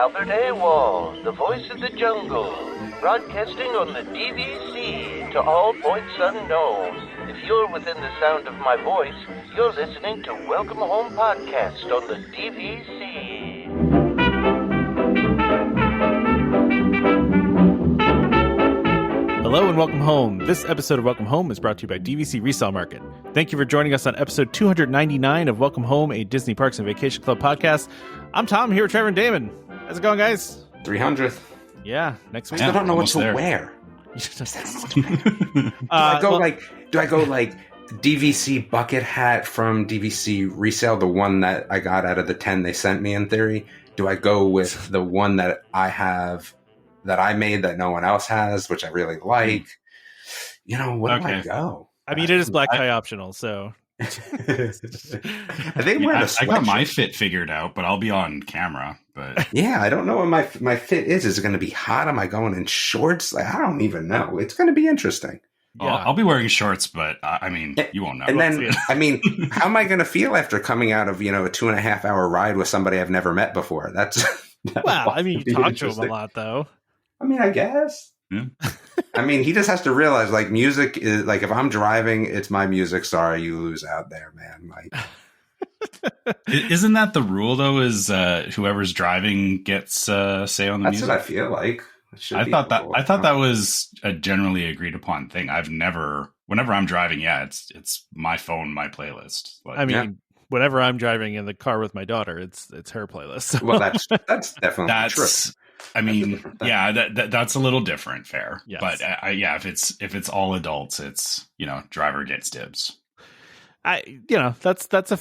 Albert AWOL, the voice of the jungle, broadcasting on the DVC to all points unknown. If you're within the sound of my voice, you're listening to Welcome Home Podcast on the DVC. Hello and welcome home. This episode of Welcome Home is brought to you by DVC Resale Market. Thank you for joining us on episode 299 of Welcome Home, a Disney Parks and Vacation Club podcast. I'm Tom, here with Trevor and Damon. How's it going, guys? 300th. Yeah, next week. I still don't know what to there. wear. Do I Do I go like DVC bucket hat from DVC Resale, the one that I got out of the 10 they sent me in theory? Do I go with the one that I have that I made that no one else has, which I really like? You know, where do I go? I mean, it is black tie optional, so. I think I got my fit figured out, but I'll be on camera. But yeah, I don't know what my fit is. Is it going to be hot? Am I going in shorts? Like, I don't even know. It's going to be interesting. Yeah. I'll be wearing shorts, but I mean, you won't know. And then, I mean, how am I going to feel after coming out of, a 2.5 hour ride with somebody I've never met before? That well, I mean, you talk to him a lot, though. I mean, I guess. Yeah. I mean, he just has to realize, like, music is like, if I'm driving, it's my music. Sorry, you lose out there, man. Like, isn't that the rule though? Is whoever's driving gets say on the that's music? That's what I feel like. I thought that was a generally agreed upon thing. Whenever I'm driving, it's my phone, my playlist. Like, I mean, whenever I'm driving in the car with my daughter, it's her playlist. Well, that's definitely true. I mean, yeah, that's a little different, fair. Yes. But if it's all adults, it's driver gets dibs. I think that's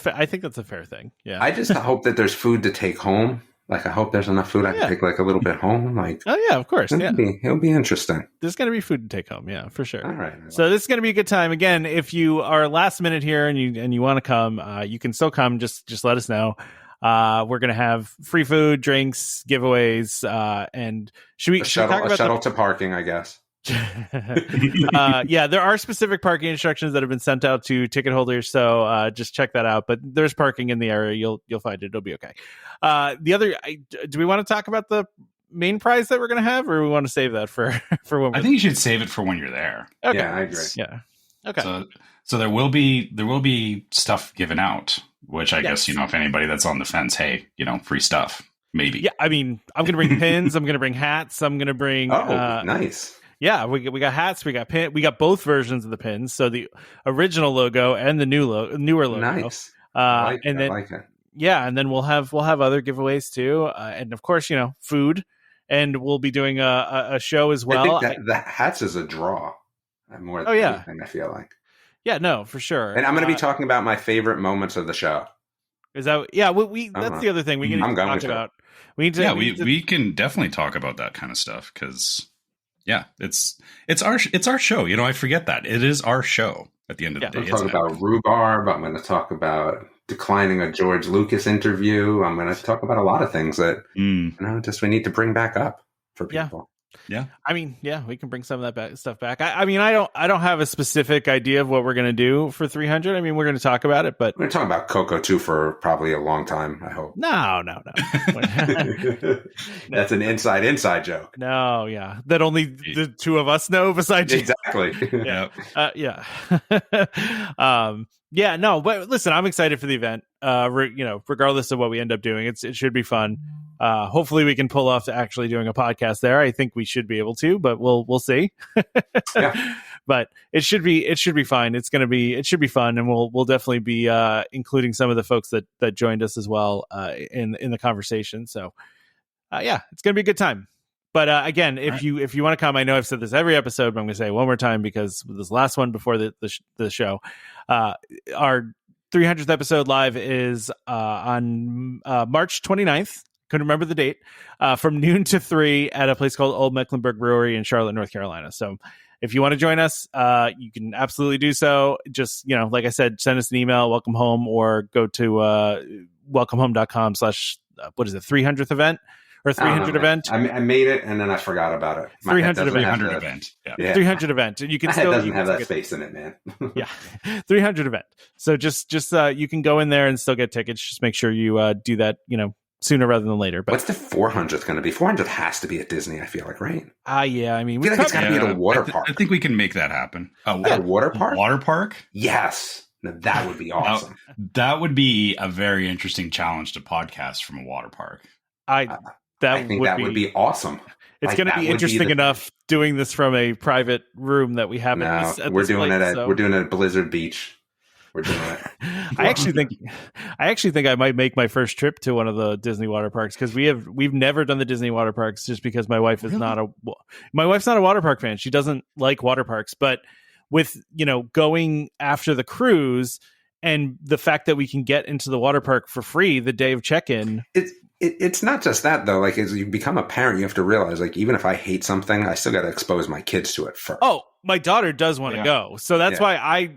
a fair thing. Yeah. I just hope that there's food to take home. Like, I hope there's enough food I can take like a little bit home. Like, oh yeah, of course. It'll be interesting. There's going to be food to take home. Yeah, for sure. All right. So this is going to be a good time. Again, if you are last minute here and you want to come, you can still come. Just let us know. We're going to have free food, drinks, giveaways, and should we talk about a shuttle to parking, I guess. Yeah, there are specific parking instructions that have been sent out to ticket holders, so just check that out. But there's parking in the area. You'll find it. It'll be okay. Do we want to talk about the main prize that we're going to have, or we want to save that for when? I think you should save it for when you're there. Okay. Yeah, I agree. Yeah. Okay. So there will be stuff given out, which I guess if anybody that's on the fence, hey, free stuff, maybe. Yeah, I mean, I'm going to bring pins. I'm going to bring hats. I'm going to bring. Nice. Yeah, we got hats, we got pin, we got both versions of the pins, so the original logo and the newer logo. Nice. And then I like it. Yeah, and then we'll have other giveaways too, and of course, food, and we'll be doing a show as well. I think the hats is a draw. More than anything, I feel like. Yeah, no, for sure. And I'm going to be talking about my favorite moments of the show. Is that? Yeah, that's the other thing we need to talk about. We can definitely talk about that kind of stuff because. Yeah, it's our show. I forget that. It is our show at the end of the day. I'm going to talk about rhubarb. I'm going to talk about declining a George Lucas interview. I'm going to talk about a lot of things that just we need to bring back up for people. Yeah. I mean, we can bring some of that stuff back. I mean, I don't have a specific idea of what we're going to do for 300. I mean, we're going to talk about it, but we're going to talk about Coco too for probably a long time, I hope. No. That's an inside joke. No, yeah. That only the two of us know besides you. Exactly. Yeah. Yeah, no, but listen, I'm excited for the event. Regardless of what we end up doing, it should be fun. Hopefully we can pull off actually doing a podcast there. I think we should be able to, but we'll see. Yeah. But it should be fine. It should be fun, and we'll definitely be including some of the folks that joined us as well in the conversation. So it's gonna be a good time. But again, if you want to come, I know I've said this every episode, but I'm going to say it one more time because this last one before the show, our 300th episode live is on March 29th. Couldn't remember the date. From noon to 3 at a place called Old Mecklenburg Brewery in Charlotte, North Carolina. So if you want to join us, you can absolutely do so. Just, like I said, send us an email, welcome home, or go to welcomehome.com/ 300th event. Or 300 event. I made it and then I forgot about it. 300 event. Yeah. 300 event. And you can still doesn't have that space in it, man. Yeah. 300 event. So just you can go in there and still get tickets. Just make sure you do that, sooner rather than later. But what's the 400th going to be? 400th has to be at Disney, I feel like, right? Yeah, I mean, I feel like it's got to be at a water park. I think we can make that happen. A water park? Water park? Yes. Now, that would be awesome. That would be a very interesting challenge to podcast from a water park. I think that would be awesome. It's going to be interesting enough doing this from a private room that we have. We're doing it at Blizzard Beach. We're doing it. I actually think I might make my first trip to one of the Disney water parks, because we've never done the Disney water parks, just because my wife is not a water park fan. She doesn't like water parks, but with, going after the cruise and the fact that we can get into the water park for free the day of check-in. It's not just that, though. Like, as you become a parent, you have to realize, like, even if I hate something, I still got to expose my kids to it first. Oh, my daughter does want to go. So that's why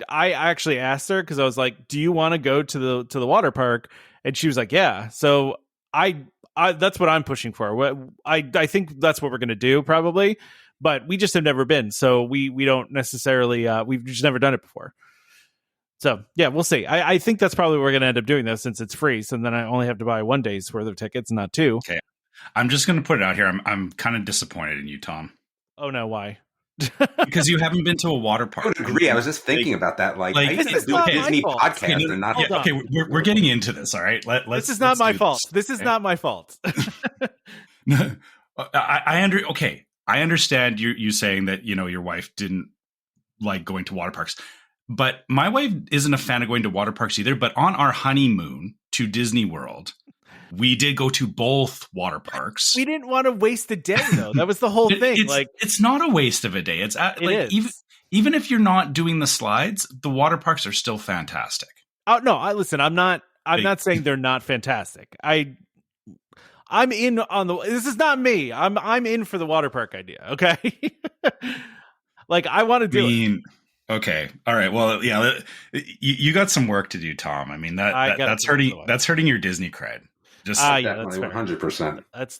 I actually asked her, because I was like, do you want to go to the water park? And she was like, yeah. So I that's what I'm pushing for. I think that's what we're going to do, probably. But we just have never been. So we don't necessarily, we've just never done it before. So, yeah, we'll see. I think that's probably what we're going to end up doing, though, since it's free. So then I only have to buy 1 day's worth of tickets, not 2. Okay. I'm just going to put it out here. I'm kind of disappointed in you, Tom. Oh, no, why? Because you haven't been to a water park. I would agree. I was just thinking about that. I used to do a Disney podcast and not. Okay, we're getting into this, all right? This is not my fault. This is not my fault. I understand you saying that, your wife didn't like going to water parks. But my wife isn't a fan of going to water parks either. But on our honeymoon to Disney World, we did go to both water parks. We didn't want to waste a day, though. That was the whole thing. It's not a waste of a day. It is. Even if you're not doing the slides, the water parks are still fantastic. Oh no! Listen, I'm not saying they're not fantastic. I'm in on the. This is not me. I'm in for the water park idea. Okay, I want to do it. Okay. All right. Well, yeah, you got some work to do, Tom. I mean, that's hurting your Disney cred. Just definitely 100%. That's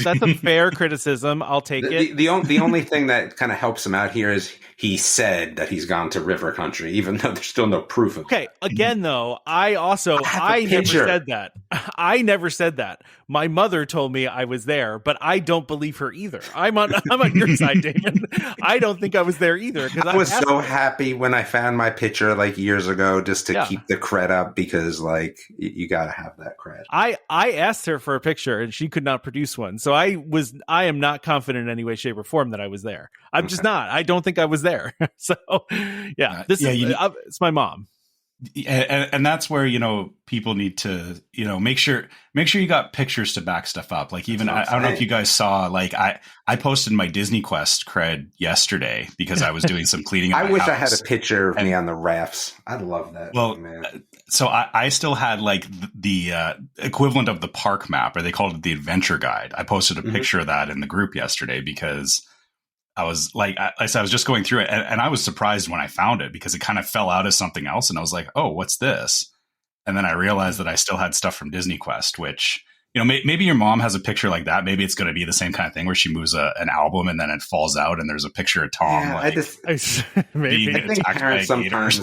a fair criticism. I'll take it. The only thing that kind of helps him out here is he said that he's gone to River Country, even though there's still no proof of it. Okay. Again, though, I never said that. I never said that. My mother told me I was there, but I don't believe her either. I'm on your side, Damon. I don't think I was there either. I was so happy when I found my picture years ago, just to keep the cred up, because you got to have that cred. I asked her for a picture and she could not produce one. So I am not confident in any way, shape, or form that I was there. I'm just not. I don't think I was there. So it's my mom. And that's where, people need to, make sure you got pictures to back stuff up. I don't know if you guys saw, I posted my Disney Quest cred yesterday because I was doing some cleaning. I wish I had a picture of me on the rafts. I'd love that. Well, man. So I still had the equivalent of the park map, or they called it the adventure guide. I posted a picture of that in the group yesterday because I was I said, I was just going through it, and I was surprised when I found it because it kind of fell out as something else. And I was like, oh, what's this? And then I realized that I still had stuff from Disney Quest, which, maybe your mom has a picture like that. Maybe it's going to be the same kind of thing where she moves an album and then it falls out and there's a picture of Tom. Yeah, I think parents sometimes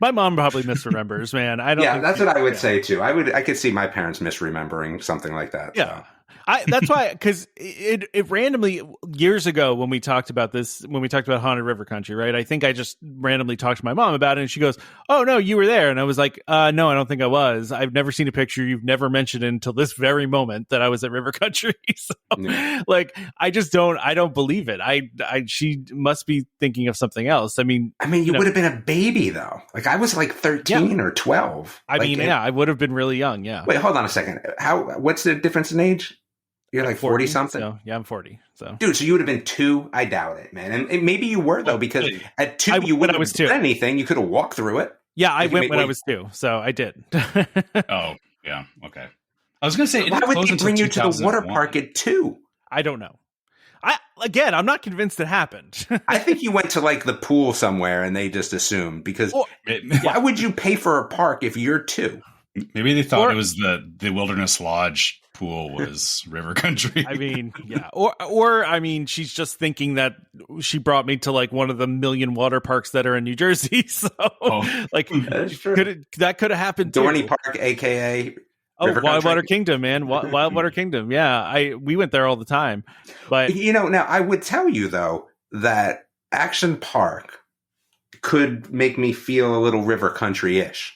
my mom probably misremembers, man. That's what I would say too. I could see my parents misremembering something like that. Yeah. So. That's why, because it randomly, years ago when we talked about Haunted River Country, right? I think I just randomly talked to my mom about it, and she goes, "Oh no, you were there," and I was like, "No, I don't think I was. I've never seen a picture. You've never mentioned it until this very moment that I was at River Country." So, I just don't believe it. She must be thinking of something else. I mean, you would have been a baby though. I was 13 or 12. I would have been really young. Yeah. Wait, hold on a second. What's the difference in age? You're 40 something? So, yeah, I'm 40. So, dude, so you would have been 2? I doubt it, man. And maybe you were, though, because at 2, you wouldn't have done anything. You could have walked through it. Yeah, I went when I was 2, so I did. Oh, yeah, okay. I was going to say, why would they bring you to the water park at 2? I don't know. I'm not convinced it happened. I think you went to the pool somewhere and they just assumed, because why would you pay for a park if you're 2? Maybe they thought it was the Wilderness Lodge pool was River Country. Or she's just thinking that she brought me to one of the million water parks that are in New Jersey. So that could have happened. Dorney Park, aka Oh, River Wildwater Country. Kingdom, man. Wildwater Kingdom. Yeah, we went there all the time. But Now I would tell you though that Action Park could make me feel a little river country-ish.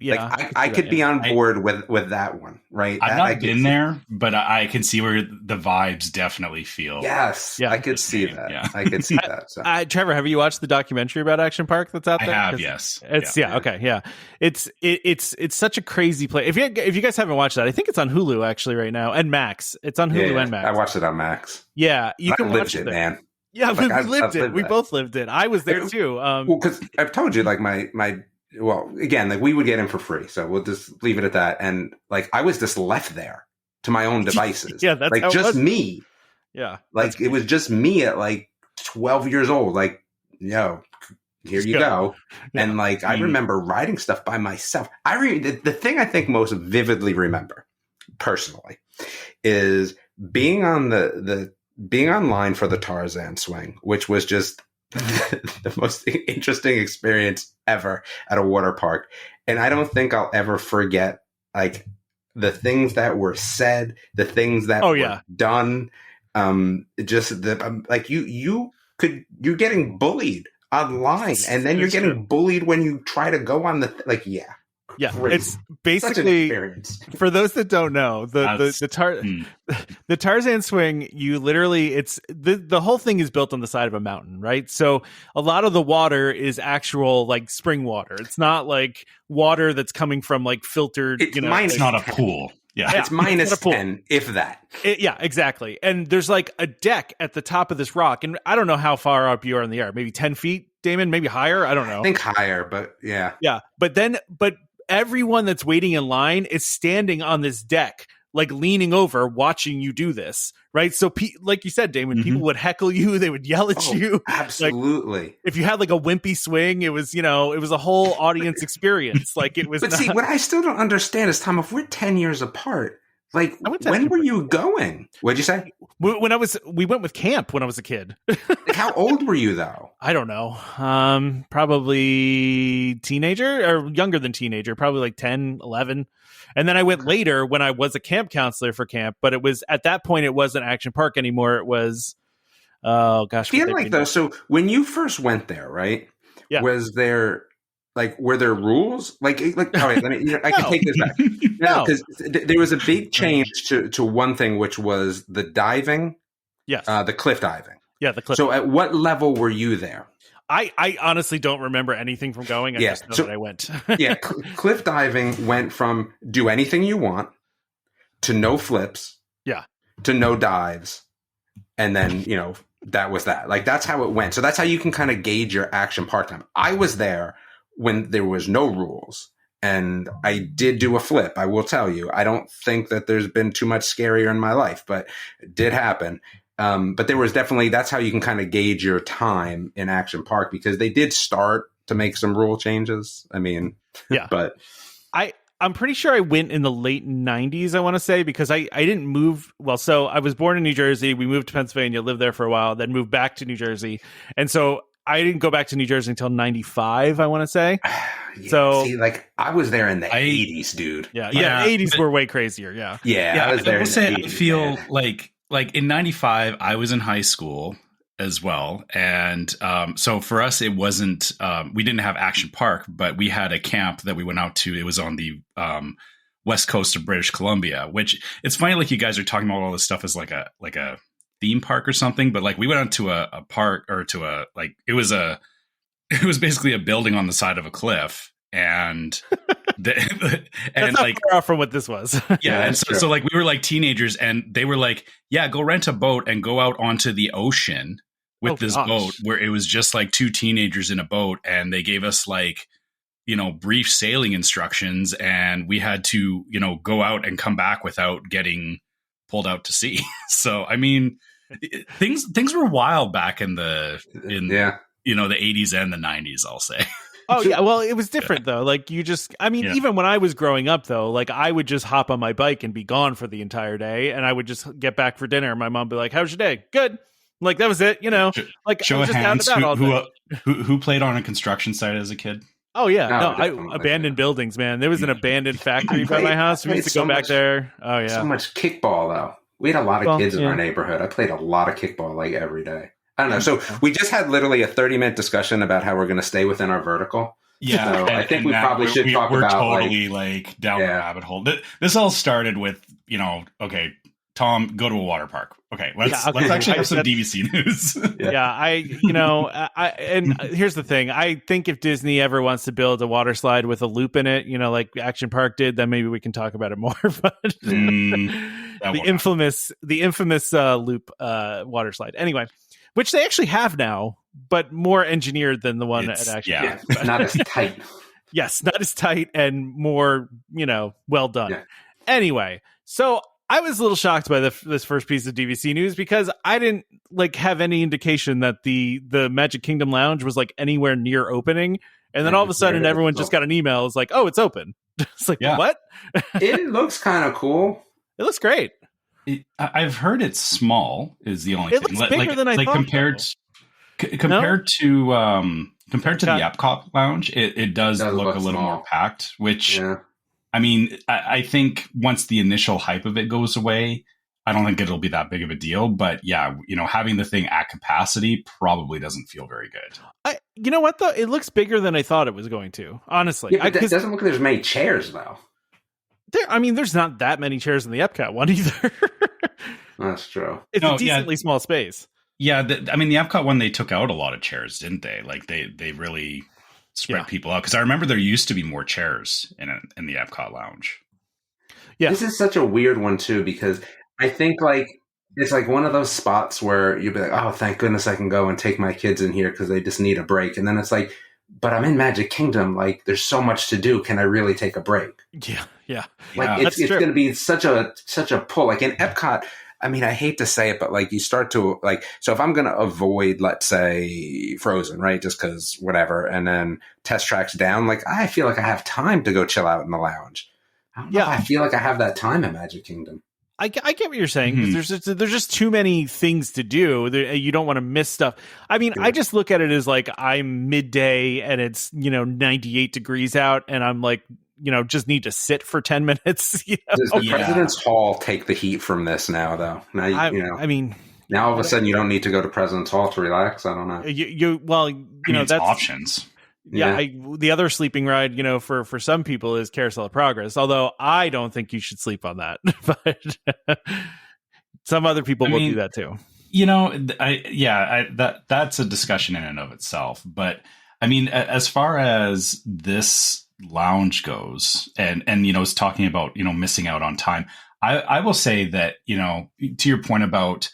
yeah, Like I could be on board with that one, right? I've not been there, but I can see where the vibes definitely feel. Yes, Yeah. I could see that. Yeah. I could see that. So. Trevor, have you watched the documentary about Action Park that's out I there? have, 'Cause yes. It's Yeah. okay, yeah. It's such a crazy place. If you guys haven't watched that, I think it's on Hulu actually right now and Max. It's on Hulu and Max. I watched it on Max. Yeah, you I can lived watch it, there. man. Yeah, Like, we I've lived it. lived We that. both lived it. I was there too. Well, because I've told you, like my well, again, like we would get in for free, so we'll just leave it at that. And like I was just left there to my own devices. Yeah, that's like how it just was. me. Yeah, Like it was just me at like 12 years old. Like, yo, here Just you go. Yeah. And like I remember writing stuff by myself. The thing I think most vividly remember personally is being on being online for the Tarzan swing, which was just the most interesting experience ever at a water park. And I don't think I'll ever forget like the things that were said, the things that were done. Just like you're getting bullied online, and then you're getting bullied when you try to go on the yeah. Crazy. It's basically, for those that don't know, the Tarzan swing, you literally, it's the whole thing is built on the side of a mountain, right? So a lot of the water is actual like spring water. It's not like water that's coming from like filtered. It's not a pool. Yeah, it's minus 10, if that. Yeah, exactly. And there's like a deck at the top of this rock, and I don't know how far up you are in the air. Maybe 10 feet, Damon. Maybe higher. I don't know. I think higher, but yeah. Yeah, but everyone that's waiting in line is standing on this deck, like leaning over, watching you do this, right? So, like you said, Damon, people would heckle you, they would yell at you. Absolutely. Like, if you had like a wimpy swing, it was a whole audience experience. Like it was. But see, what I still don't understand is, Tom, if we're 10 years apart, like when were you going? What'd you say? We went with camp when I was a kid. Like, how old were you though? I don't know. Probably teenager or younger than teenager, probably like 10, 11. And then I went later when I was a camp counselor for camp, but it was at that point, it wasn't Action Park anymore. It was, oh gosh. I feel like though, so when you first went there, right? Yeah. Was there, like, were there rules? Like, all right, I can take this back. No, because there was a big change to one thing, which was the diving. Yes. The cliff diving. Yeah, the cliff. So at what level were you there? I honestly don't remember anything from going. I just know that I went. Yeah, cliff diving went from do anything you want to no flips. Yeah. To no dives. And then, that was that. Like, that's how it went. So that's how you can kind of gauge your Action Park time. I was there when there was no rules. And I did do a flip, I will tell you. I don't think that there's been too much scarier in my life, but it did happen. But there was definitely, that's how you can kind of gauge your time in Action Park, because they did start to make some rule changes. I mean, yeah. But I'm pretty sure I went in the late 90s, I want to say, because I didn't move. Well, so I was born in New Jersey. We moved to Pennsylvania, lived there for a while, then moved back to New Jersey. And so I didn't go back to New Jersey until 95, I want to say. Yeah, so see, like I was there in the 80s, dude. Yeah. The 80s were way crazier. Yeah. Yeah. I was there. I feel like in 95, I was in high school as well. And so for us, it wasn't, we didn't have Action Park, but we had a camp that we went out to. It was on the west coast of British Columbia, which it's funny, like you guys are talking about all this stuff as like a theme park or something, but like we went out to a park or to a, like, it was basically a building on the side of a cliff. And that's not far off from what this was. Yeah. And so like we were like teenagers, and they were like, yeah, go rent a boat and go out onto the ocean with this boat, where it was just like two teenagers in a boat. And they gave us like, brief sailing instructions, and we had to, go out and come back without getting pulled out to sea. So, I mean, things were wild back in the 80s and the 90s, I'll say. Oh, yeah. Well, it was different, though. Like, even when I was growing up, though, like, I would just hop on my bike and be gone for the entire day. And I would just get back for dinner. And my mom would be like, how's your day? Good. Like, that was it, Like, show of hands. Who played on a construction site as a kid? Oh yeah, No, no, definitely. abandoned buildings, man. There was an abandoned factory by my house. We used to go back there. Oh yeah, So much kickball though. We had a lot of kids in yeah. our neighborhood. I played a lot of kickball like every day. I don't know. So we just had literally a 30-minute discussion about how we're going to stay within our vertical. Yeah, So I think we probably should talk we're about totally like down the rabbit hole. This all started with, okay, Tom, go to a water park. Okay, let's actually have some DVC news. And here's the thing. I think if Disney ever wants to build a water slide with a loop in it, like Action Park did, then maybe we can talk about it more. But the infamous loop water slide. Anyway, which they actually have now, but more engineered than the one at Action Park. Yeah, not as tight. Yes, not as tight and more, well done. Yeah. Anyway, so I was a little shocked by this first piece of DVC news because I didn't have any indication that the Magic Kingdom Lounge was anywhere near opening, and then all of a sudden everyone just got an email. It's like, oh, it's open. It's like, what? It looks kind of cool. It looks great. I've heard it's small. Is the only thing. It looks bigger than I thought. Compared to the EPCOT Lounge, it does look a little more packed. Which. Yeah. I mean, I think once the initial hype of it goes away, I don't think it'll be that big of a deal. But yeah, having the thing at capacity probably doesn't feel very good. You know what, though? It looks bigger than I thought it was going to, honestly. Yeah, but it doesn't look like there's many chairs, though. There's not that many chairs in the Epcot one either. That's true. It's a decently small space. Yeah, the Epcot one, they took out a lot of chairs, didn't they? They really spread people out, because I remember there used to be more chairs in the Epcot Lounge. Yeah, this is such a weird one too, because I think it's one of those spots where you'll be like, oh, thank goodness I can go and take my kids in here because they just need a break, and then it's like, but I'm in Magic Kingdom, there's so much to do. Can I really take a break? Yeah. It's going to be such a pull. In Epcot, I mean, I hate to say it, but you start to so if I'm going to avoid, let's say, Frozen, right? Just because whatever, and then Test Track's down, I feel like I have time to go chill out in the lounge. I don't know if I feel like I have that time at Magic Kingdom. I get what you're saying, because there's just too many things to do. You don't want to miss stuff. I mean, I just look at it as I'm midday and it's 98 degrees out, and I'm just need to sit for 10 minutes. Does the President's Hall take the heat from this now, though? Now now all of a sudden you don't need to go to President's Hall to relax. I don't know. That's options. Yeah. The other sleeping ride, for some people is Carousel of Progress. Although I don't think you should sleep on that, but some other people will do that too. That's a discussion in and of itself. But I mean, as far as this lounge goes, and is talking about missing out on time, I will say that to your point about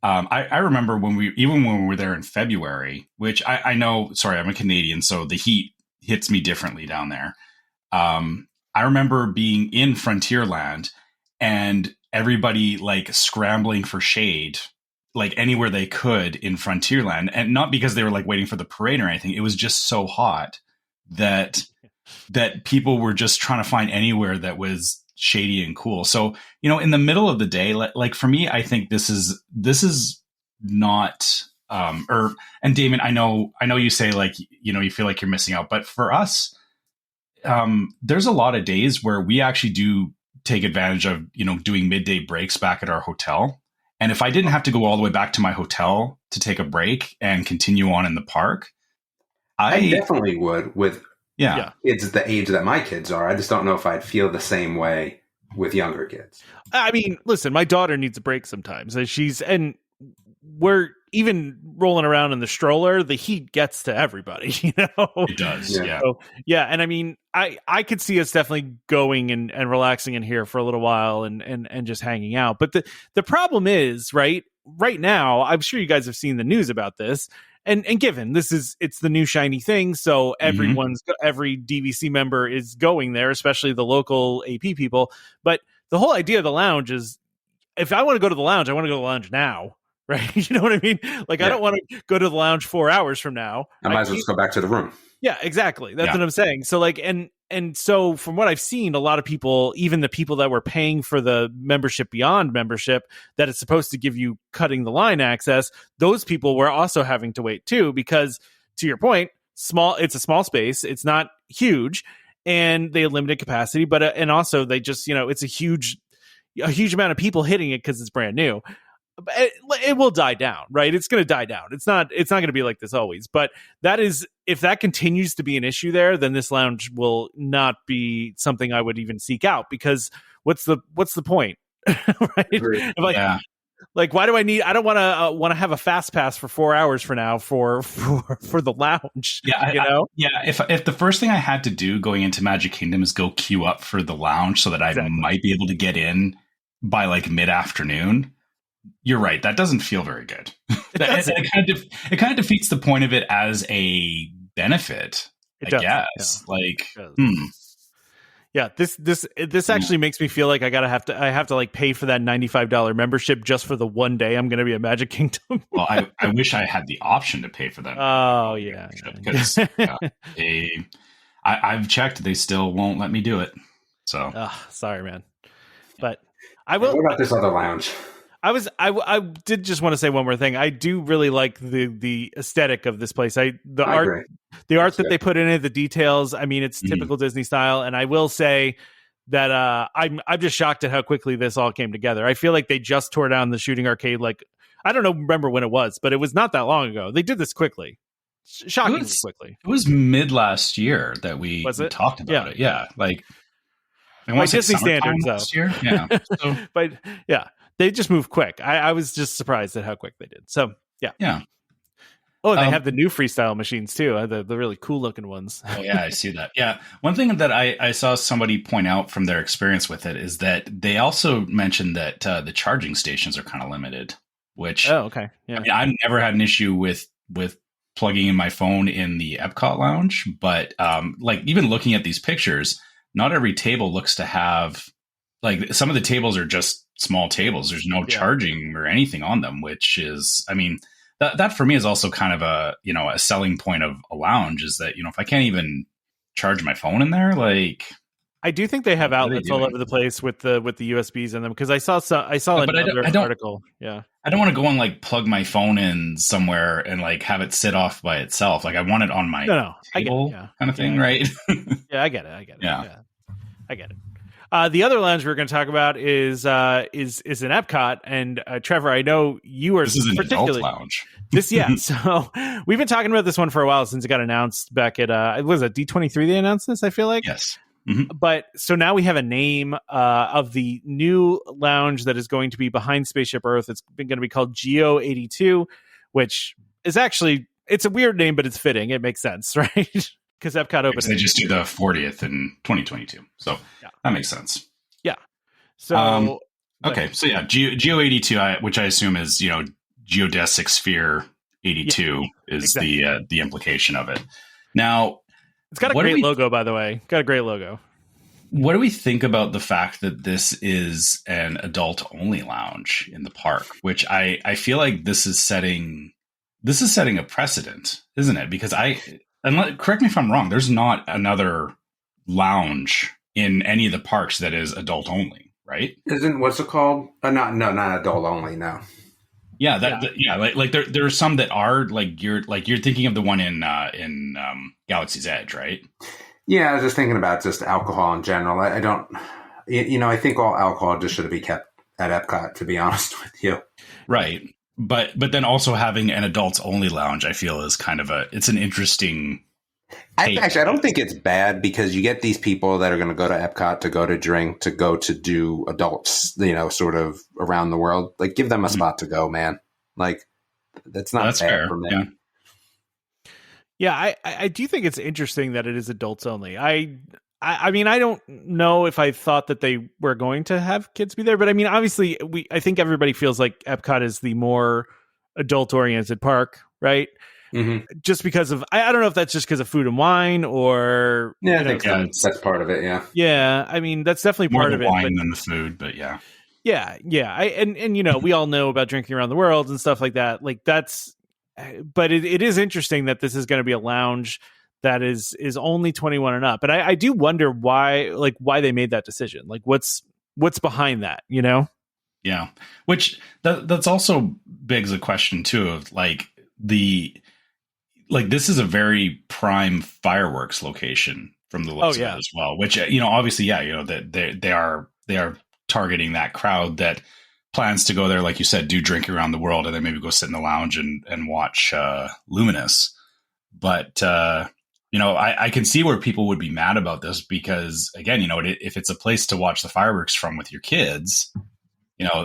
I remember when we were there in February, which I know, sorry, I'm a Canadian, so the heat hits me differently down there. I remember being in Frontierland and everybody scrambling for shade anywhere they could in Frontierland, and not because they were waiting for the parade or anything. It was just so hot that people were just trying to find anywhere that was shady and cool. So, in the middle of the day, for me, I think this is not, and Damon, I know you say you feel like you're missing out, but for us, there's a lot of days where we actually do take advantage of, doing midday breaks back at our hotel. And if I didn't have to go all the way back to my hotel to take a break and continue on in the park, I definitely would with kids the age that my kids are. I just don't know if I'd feel the same way with younger kids. I mean, listen, my daughter needs a break sometimes. We're even rolling around in the stroller, the heat gets to everybody, It does, yeah. So, and I mean, I could see us definitely going and relaxing in here for a little while and just hanging out. But the problem is, right now, I'm sure you guys have seen the news about this. And given it's the new shiny thing, so every DVC member is going there, especially the local AP people. But the whole idea of the lounge is, if I want to go to the lounge, I want to go to the lounge now, right? You know what I mean? I don't want to go to the lounge 4 hours from now. I might as well just go back to the room. Yeah, exactly. That's what I'm saying. So and so from what I've seen, a lot of people, even the people that were paying for the membership beyond membership, that is supposed to give you cutting the line access, those people were also having to wait too, because to your point, small. It's a small space. It's not huge, and they have limited capacity. But and also they just it's a huge amount of people hitting it because it's brand new. It will die down, right? It's going to die down. It's not going to be like this always. But if that continues to be an issue there, then this lounge will not be something I would even seek out, because what's the point, right? Like, why do I don't want to have a fast pass for 4 hours for now for the lounge. If the first thing I had to do going into Magic Kingdom is go queue up for the lounge so that I might be able to get in by like mid-afternoon, you're right. That doesn't feel very good. It kind of defeats the point of it as a benefit, I guess. Yeah. This actually makes me feel like I have to like pay for that $95 membership just for the one day I'm going to be at Magic Kingdom. Well, I wish I had the option to pay for that. Oh yeah. Because I've checked, they still won't let me do it. So sorry, man. But I will. What about this other lounge? I did just want to say one more thing. I do really like the aesthetic of this place. The art that they put in it, the details. I mean, it's typical Disney style. And I will say that I'm just shocked at how quickly this all came together. I feel like they just tore down the shooting arcade. Like, I don't remember when it was, but it was not that long ago. They did this quickly, shockingly quickly. It was mid last year that we talked about it. Yeah, like Disney standards, though. Year? Yeah, but yeah. They just move quick. I was just surprised at how quick they did. So, yeah. Yeah. Oh, and they have the new freestyle machines, too. The really cool-looking ones. Oh, yeah, I see that. Yeah. One thing that I saw somebody point out from their experience with it is that they also mentioned that the charging stations are kind of limited, which... Oh, okay. Yeah. I mean, I've never had an issue with plugging in my phone in the EPCOT lounge, but like even looking at these pictures, not every table looks to have... Like, some of the tables are just small tables. There's no charging or anything on them, which is, I mean, that for me is also kind of a selling point of a lounge, is that, if I can't even charge my phone in there, like, I do think they have outlets all over the place with the USBs in them, because I saw another article. Yeah. I don't want to go and like plug my phone in somewhere and like have it sit off by itself. Like, I want it on my table kind of thing, right? Yeah, I get it. Yeah. I get it. The other lounge we're going to talk about is an EPCOT, and Trevor, I know you are. This is an adult lounge. So we've been talking about this one for a while since it got announced back at was it D23 they announced this? I feel like yes. Mm-hmm. But so now we have a name of the new lounge that is going to be behind Spaceship Earth. It's going to be called GEO-82, which is actually, it's a weird name, but it's fitting. It makes sense, right? Because EPCOT opened. They just did the 40th in 2022, so that makes sense. Yeah. So okay, so yeah, GEO-82, which I assume is geodesic sphere 82 is the implication of it. Now, it's got a great logo, by the way. Got a great logo. What do we think about the fact that this is an adult-only lounge in the park? Which I feel like this is setting a precedent, isn't it? Because correct me if I'm wrong, there's not another lounge in any of the parks that is adult only, right? What's it called? Not adult only. No. Yeah, there are some that are like you're thinking of the one in Galaxy's Edge, right? Yeah, I was just thinking about just alcohol in general. I don't, I think all alcohol just should be kept at EPCOT, to be honest with you. Right. But then also having an adults only lounge, I feel, is kind of it's an interesting. I don't think it's bad, because you get these people that are going to go to EPCOT to go to drink, to go to do adults, sort of around the world. Like, give them a spot to go, man. Like, that's bad fair. For me. Yeah, I do think it's interesting that it is adults only. I mean, I don't know if I thought that they were going to have kids be there, but I mean, obviously, I think everybody feels like EPCOT is the more adult-oriented park, right? Mm-hmm. Just because of, I don't know if that's just because of Food and Wine or... Yeah, I think that's part of it, yeah. Yeah, I mean, that's definitely part of it. More the wine than the food, but yeah. Yeah. And we all know about drinking around the world and stuff like that. Like, that's... But it is interesting that this is going to be a lounge that is only 21 and up. But I do wonder why they made that decision. Like, what's behind that, Yeah. Which that's also begs a question too of like like this is a very prime fireworks location from the looks of it as well, which, obviously, that they are targeting that crowd that plans to go there, like you said, do Drink Around the World, and then maybe go sit in the lounge and watch Luminous. But I can see where people would be mad about this because, again, if it's a place to watch the fireworks from with your kids,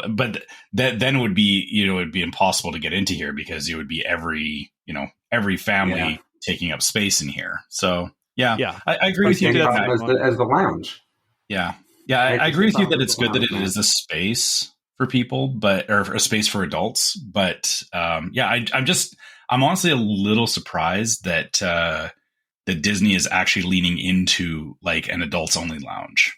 but then it would be, it'd be impossible to get into here because it would be every family taking up space in here. So I agree with you as the lounge. Yeah. I agree with you that it's good that it is a space for people, or a space for adults. But I'm honestly a little surprised that Disney is actually leaning into like an adults only lounge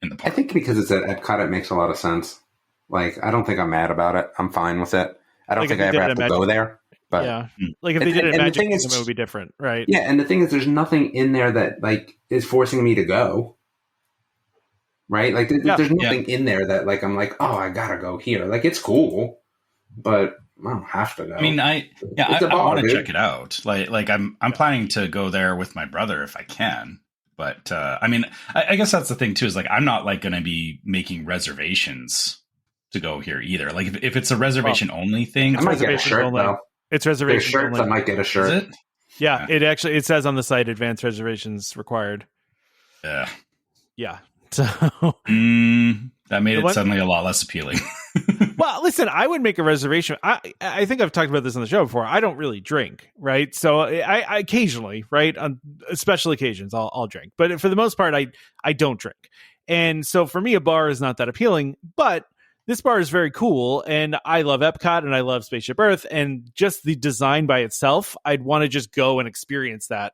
in the park. I think because it's at Epcot, it makes a lot of sense. Like, I don't think I'm mad about it. I'm fine with it. I don't think I ever have to go there. But like if they did it at Magic Kingdom, it would be different, right? Yeah, and the thing is, there's nothing in there that like is forcing me to go. Right? Like, there's nothing in there that like I'm like, oh, I gotta go here. Like, it's cool, but I don't have to go. I mean, I want to check it out. Like I'm planning to go there with my brother if I can. But I mean, I guess that's the thing too. Is like I'm not like going to be making reservations to go here either. Like if it's a reservation only thing, I might get a shirt though. It's reservation shirts. I might get a shirt. Is it? Yeah, it says on the site advanced reservations required. Yeah. So that made it suddenly a lot less appealing. Well, listen, I would make a reservation. I think I've talked about this on the show before. I don't really drink, right? So I occasionally, right, on special occasions, I'll drink. But for the most part, I don't drink. And so for me, a bar is not that appealing. But this bar is very cool, and I love Epcot, and I love Spaceship Earth, and just the design by itself, I'd want to just go and experience that.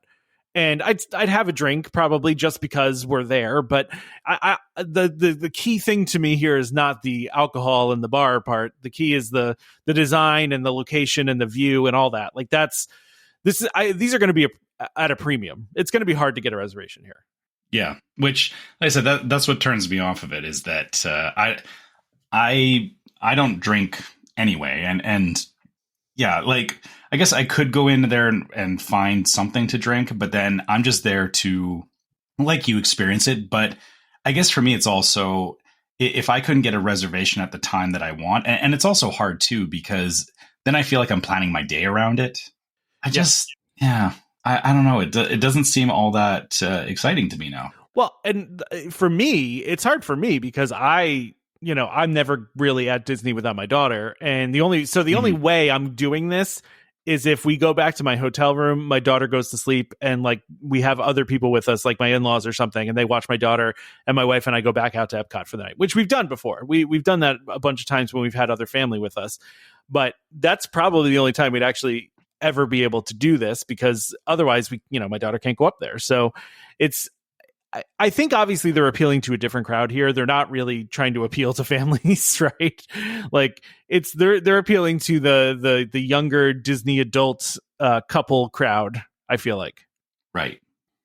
And I'd have a drink probably just because we're there, but the key thing to me here is not the alcohol and the bar part. The key is the design and the location and the view and all that. Like these are going to be at a premium. It's going to be hard to get a reservation here. Yeah, which like I said, that's what turns me off of it is that I don't drink anyway, and yeah, like I guess I could go into there and find something to drink, but then I'm just there to like you experience it. But I guess for me, it's also if I couldn't get a reservation at the time that I want, and it's also hard too because then I feel like I'm planning my day around it. I don't know. It doesn't seem all that exciting to me now. Well, and for me, it's hard for me because I'm never really at Disney without my daughter. And the only way I'm doing this is if we go back to my hotel room, my daughter goes to sleep, and like we have other people with us, like my in-laws or something, and they watch my daughter, and my wife and I go back out to Epcot for the night, which we've done before. We've done that a bunch of times when we've had other family with us. But that's probably the only time we'd actually ever be able to do this because otherwise my daughter can't go up there. So I think obviously they're appealing to a different crowd here. They're not really trying to appeal to families, right? Like they're appealing to the younger Disney adult couple crowd, I feel like. Right.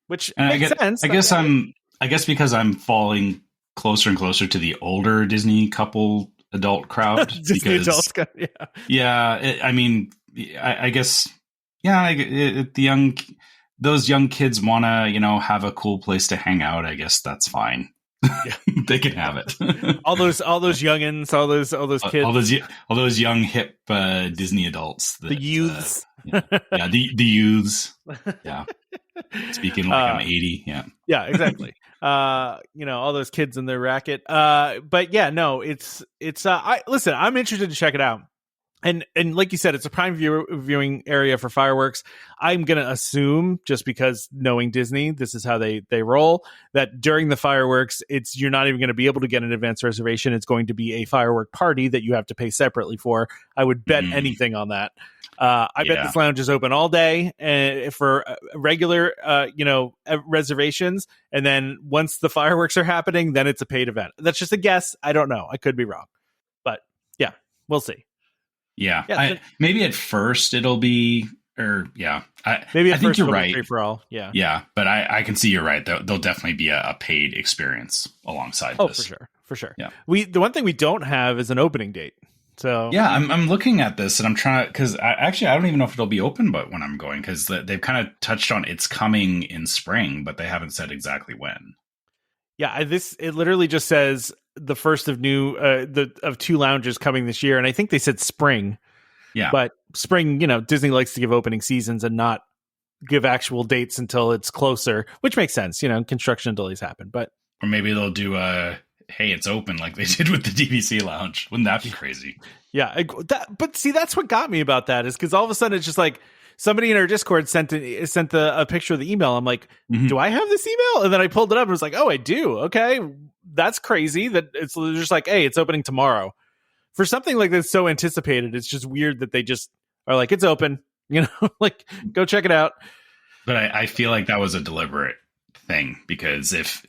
Which and makes sense. I guess because I'm falling closer and closer to the older Disney couple adult crowd. Disney adults, yeah. Yeah, I guess those young kids want to, have a cool place to hang out. I guess that's fine. Yeah. They can have it. all those youngins, all those kids, all those young hip Disney adults, the youths. The youths. Yeah. Speaking like I'm 80. Yeah. Yeah, exactly. All those kids in their racket. But yeah, no, it's listen, I'm interested to check it out. And like you said, it's a prime viewing area for fireworks. I'm going to assume, just because knowing Disney, this is how they roll, that during the fireworks, you're not even going to be able to get an advance reservation. It's going to be a firework party that you have to pay separately for. I would bet anything on that. I bet this lounge is open all day for regular, reservations. And then once the fireworks are happening, then it's a paid event. That's just a guess. I don't know. I could be wrong. But yeah, we'll see. Yeah, maybe at first it'll be, I think you're right. Free for all, yeah, but I can see you're right. There'll definitely be a paid experience alongside. Oh, this. for sure. Yeah, the one thing we don't have is an opening date. So yeah, I'm looking at this and I'm trying to, because I don't even know if it'll be open, but when I'm going, because they've kind of touched on it's coming in spring, but they haven't said exactly when. Yeah, it literally just says the first of of 2 lounges coming this year, and I think they said spring. Yeah, but spring, Disney likes to give opening seasons and not give actual dates until it's closer, which makes sense. Construction delays happen, but or maybe they'll do hey, it's open like they did with the DVC lounge. Wouldn't that be crazy? Yeah, but see, that's what got me about that is because all of a sudden it's just like somebody in our Discord sent a picture of the email. I'm like, do I have this email? And then I pulled it up and was like, oh, I do. Okay, that's crazy. That it's just like, hey, it's opening tomorrow. For something like this so anticipated, it's just weird that they just are like, it's open. Like go check it out. But I feel like that was a deliberate thing because if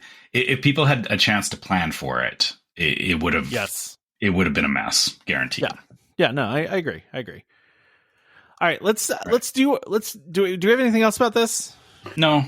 people had a chance to plan for it, it would have been a mess, guaranteed. Yeah. No, I agree. All right, let's do we have anything else about this? No.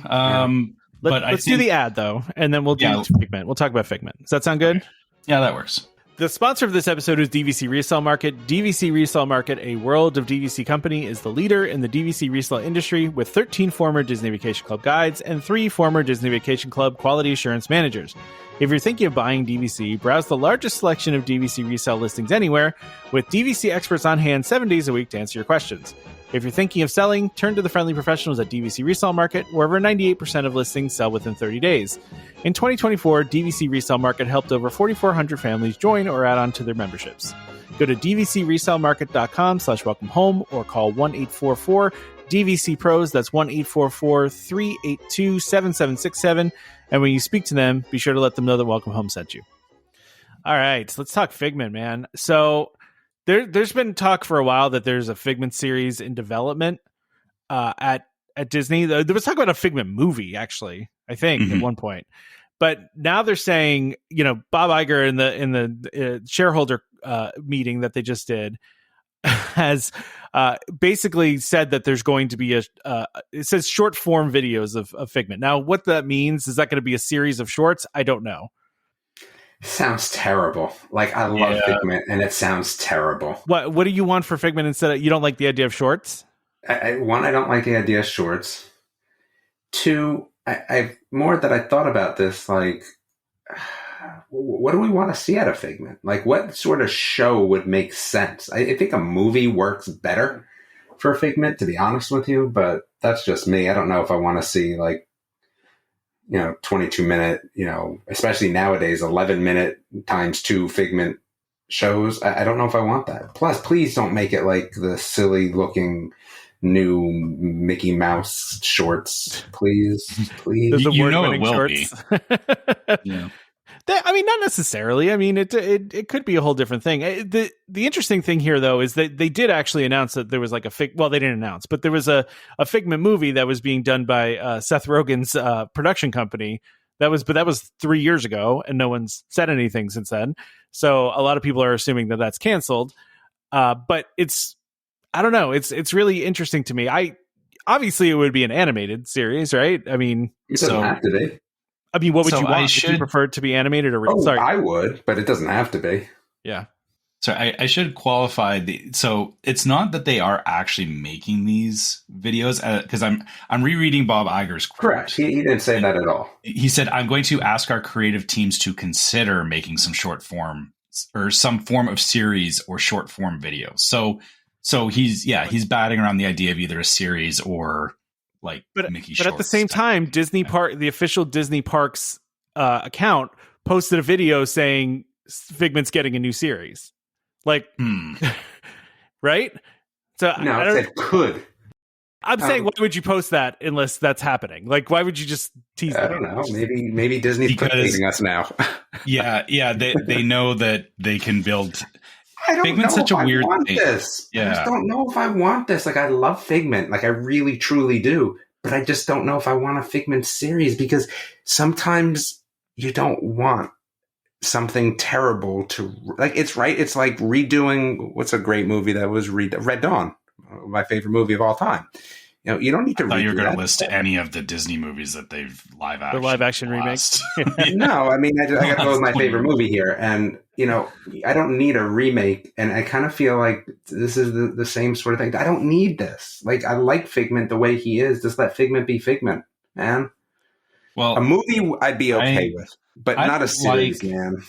Let's do the ad though, and then we'll do Figment. We'll talk about Figment. Does that sound good? Yeah, that works. The sponsor of this episode is DVC Resale Market. DVC Resale Market, a World of DVC company, is the leader in the DVC resale industry with 13 former Disney Vacation Club guides and 3 former Disney Vacation Club quality assurance managers. If you're thinking of buying DVC, browse the largest selection of DVC resale listings anywhere, with DVC experts on hand 7 days a week to answer your questions. If you're thinking of selling, turn to the friendly professionals at DVC Resale Market, where over 98% of listings sell within 30 days. In 2024, DVC Resale Market helped over 4,400 families join or add on to their memberships. Go to dvcresalemarket.com/welcome home or call 1-844-DVC-PROS. That's 1-844-382-7767. And when you speak to them, be sure to let them know that Welcome Home sent you. All right, let's talk Figment, man. So there's been talk for a while that there's a Figment series in development at Disney. There was talk about a Figment movie, actually, I think, at one point. But now they're saying, Bob Iger in the shareholder meeting that they just did has basically said that there's going to be it says short form videos of Figment. Now, what that means, is that going to be a series of shorts? I don't know. Sounds terrible. Like, I love Figment, and it sounds terrible. What do you want for Figment instead of, you don't like the idea of shorts? One, I don't like the idea of shorts. 2, I more that I thought about this, like, what do we want to see out of Figment? Like, what sort of show would make sense? I think a movie works better for Figment, to be honest with you, but that's just me. I don't know if I want to see, like, 22-minute, especially nowadays, 11-minute times 2 Figment shows. I don't know if I want that. Plus, please don't make it like the silly looking new Mickey Mouse shorts, please. You know it will shorts. Be. Yeah. Not necessarily. It could be a whole different thing. The interesting thing here, though, is that they did actually announce that there was like they didn't announce, but there was a Figment movie that was being done by Seth Rogen's production company. That was 3 years ago, and no one's said anything since then. So a lot of people are assuming that that's canceled. But I don't know. It's really interesting to me. Obviously it would be an animated series, right? It doesn't have to be. What would you want? Would you prefer it to be animated or real? Sorry, I would, but it doesn't have to be. Yeah. So I should qualify so it's not that they are actually making these videos, because I'm rereading Bob Iger's quote. Correct. He didn't say that at all. He said, "I'm going to ask our creative teams to consider making some short form or some form of series or short form videos." So he's batting around the idea of either a series or like Mickey Shorts. But at the same time, Disney Park, the official Disney Parks account, posted a video saying Figment's getting a new series. Like, right? So no, it said could. I'm saying, why would you post that unless that's happening? Like, why would you just tease it? I don't know. Maybe Disney's teasing us now. yeah. They know that they can build. I don't Figment's know such if a weird I want thing. This. Yeah. I just don't know if I want this. Like, I love Figment. Like, I really, truly do. But I just don't know if I want a Figment series, because sometimes you don't want something terrible to, like, it's right. It's like redoing, what's a great movie that was Red Dawn, my favorite movie of all time. You don't need to. I thought you were redo going to that. list any of the Disney movies that they've live action. The live action remakes. No, I mean, I got to go with my favorite movie here, and I don't need a remake, and I kind of feel like this is the same sort of thing. I don't need this. Like, I like Figment the way he is. Just let Figment be Figment, man. Well, a movie I'd be okay with, but not a series, man.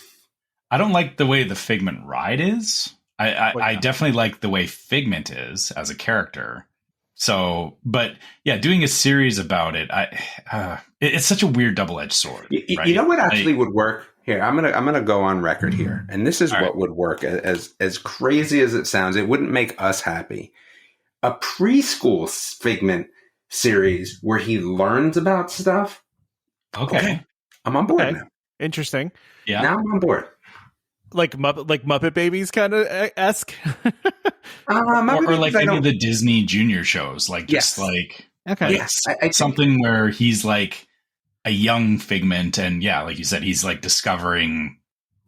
I don't like the way the Figment ride is. I definitely like the way Figment is as a character. So, but yeah, doing a series about it, it's such a weird double-edged sword. Right? You know what actually would work? Here, I'm gonna go on record here, and this is what would work. As crazy as it sounds, it wouldn't make us happy. A preschool Figment series where he learns about stuff. Okay. I'm on board now. Interesting. Yeah. Now I'm on board. Like Muppet Babies kind of esque. Or like any of the Disney Junior shows, like just like something where he's like a young Figment, and like you said, he's like discovering,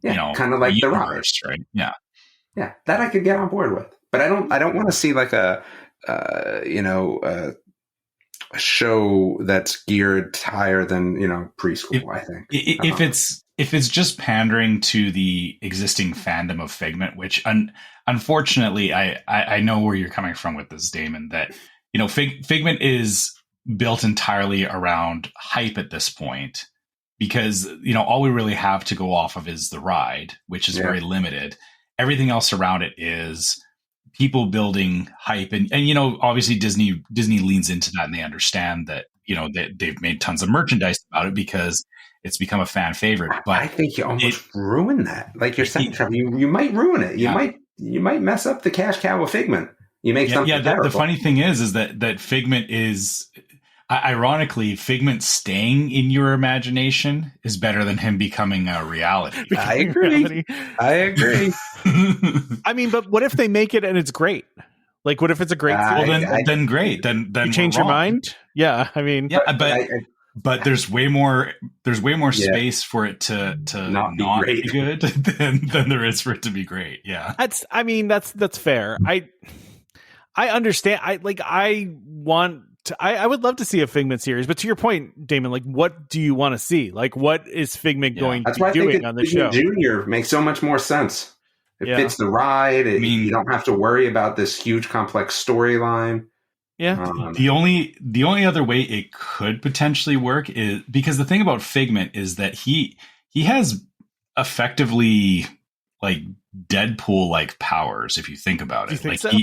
kind of like the ride, right? Yeah, that I could get on board with, but I don't want to see like a show that's geared higher than preschool. I think if it's just pandering to the existing fandom of Figment, which unfortunately I know where you're coming from with this, Damon, that Figment is built entirely around hype at this point, because all we really have to go off of is the ride, which is very limited. Everything else around it is people building hype, and obviously Disney leans into that, and they understand that they've made tons of merchandise about it because it's become a fan favorite. But I think you almost ruin that. Like you're saying, Trevor, you might ruin it. You might mess up the cash cow of Figment. You make something terrible. The funny thing is that Figment is, ironically, Figment staying in your imagination is better than him becoming a reality. I agree. I mean, but what if they make it and it's great? Like, what if it's a great series? Then great. Then you change your mind? Yeah, I mean, but there's way more space for it to not be good than there is for it to be great. Yeah, that's fair. I understand. I would love to see a Figment series, but to your point, Damon, like, what do you want to see? Like, what is Figment going to be doing on the show? Junior makes so much more sense. It fits the ride. You don't have to worry about this huge, complex storyline. Yeah. The only other way it could potentially work is because the thing about Figment is that he has effectively like Deadpool like powers, if you think about it. Do you think like so?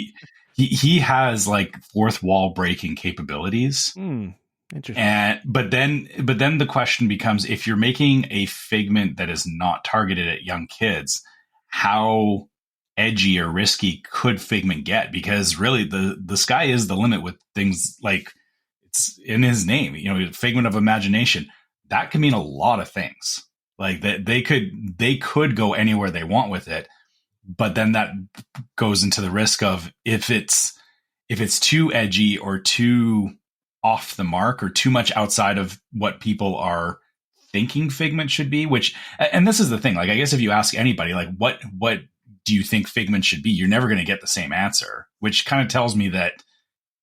He has like fourth wall breaking capabilities. Interesting. But then the question becomes, if you're making a Figment that is not targeted at young kids, how edgy or risky could Figment get? Because really the sky is the limit with things like, it's in his name, Figment of imagination. That can mean a lot of things. Like that they could go anywhere they want with it. But then that goes into the risk of if it's too edgy or too off the mark or too much outside of what people are thinking Figment should be, and this is the thing, like, I guess if you ask anybody, like, what do you think Figment should be? You're never going to get the same answer, which kind of tells me that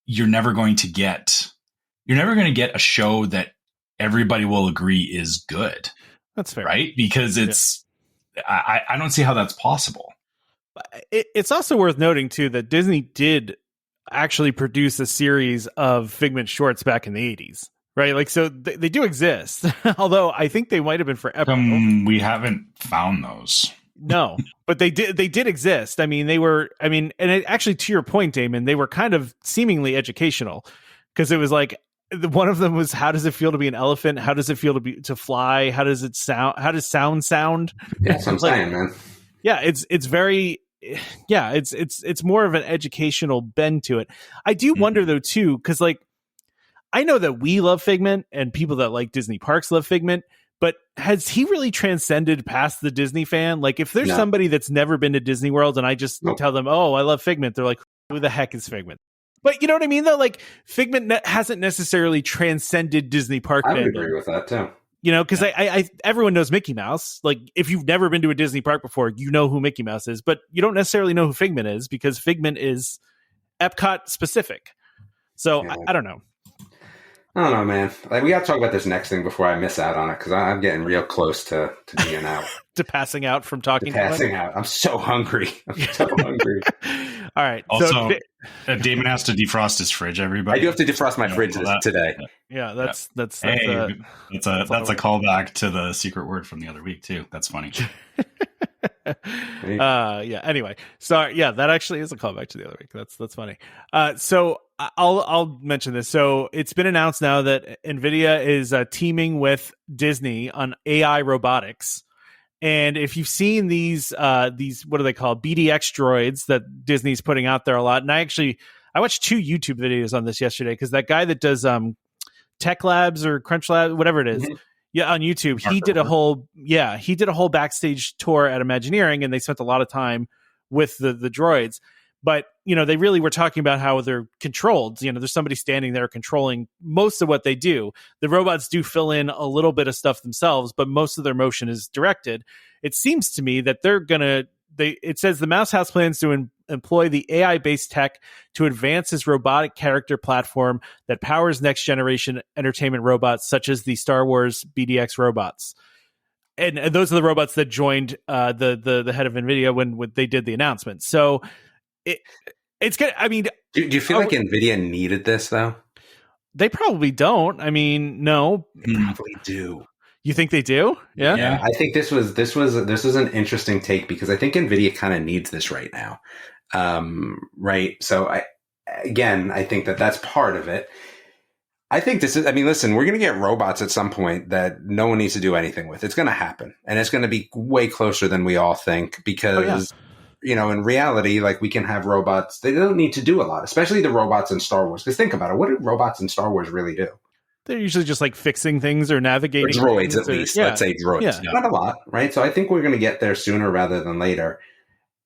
you're never going to get a show that everybody will agree is good. That's fair. Right? Because I don't see how that's possible. It's also worth noting, too, that Disney did actually produce a series of Figment shorts back in the 80s, right? Like, so they do exist, although I think they might have been for EPCOT. We haven't found those. No, but they did exist. I mean, and actually, to your point, Damon, they were kind of seemingly educational, because it was like, one of them was, how does it feel to be an elephant? How does it feel to fly? How does it sound? How does sound? Yeah, that's what I'm saying, man. Yeah, it's very, it's more of an educational bend to it. I do wonder though too, because like, I know that we love Figment and people that like Disney parks love Figment, but has he really transcended past the Disney fan? Like, if there's somebody that's never been to Disney World and I just tell them, oh, I love Figment, they're like, who the heck is Figment? But you know what I mean, though? Like, Figment hasn't necessarily transcended Disney park. I would agree with that too. Because I everyone knows Mickey Mouse. Like, if you've never been to a Disney park before, you know who Mickey Mouse is, but you don't necessarily know who Figment is, because Figment is EPCOT specific. So Yeah. I don't know. I don't know, man. Like, we got to talk about this next thing before I miss out on it, because I'm getting real close to being out. To passing out from talking. Passing out. I'm so hungry. I'm so hungry. All right. Also, Damon has to defrost his fridge. Everybody, I do have to defrost my fridge today. Yeah, that's that's a callback to the secret word from the other week too. That's funny. Yeah. Anyway, sorry. Yeah, that actually is a callback to the other week. That's funny. So I'll mention this. So it's been announced now that Nvidia is teaming with Disney on AI robotics. And if you've seen these what are they called, BDX droids that Disney's putting out there a lot, and I watched 2 YouTube videos on this yesterday because that guy that does Tech Labs or Crunch Labs, whatever it is. Mm-hmm. Yeah, on YouTube, he did a whole backstage tour at Imagineering, and they spent a lot of time with the droids. But, they really were talking about how they're controlled. There's somebody standing there controlling most of what they do. The robots do fill in a little bit of stuff themselves, but most of their motion is directed. It seems to me that it says the Mouse House plans to employ the AI-based tech to advance its robotic character platform that powers next-generation entertainment robots, such as the Star Wars BDX robots. And those are the robots that joined the head of Nvidia when they did the announcement. So it's good. I mean, do you feel like Nvidia needed this though? They probably don't. I mean, no, they probably do. You think they do? Yeah. I think this was an interesting take because I think Nvidia kind of needs this right now. Right. So I think that's part of it. I think listen, we're going to get robots at some point that no one needs to do anything with. It's going to happen, and it's going to be way closer than we all think because, in reality, like, we can have robots. They don't need to do a lot, especially the robots in Star Wars. Because think about it. What do robots in Star Wars really do? They're usually just like fixing things or navigating. Or droids, at least. Let's say droids. Yeah. Not a lot, right? So I think we're going to get there sooner rather than later.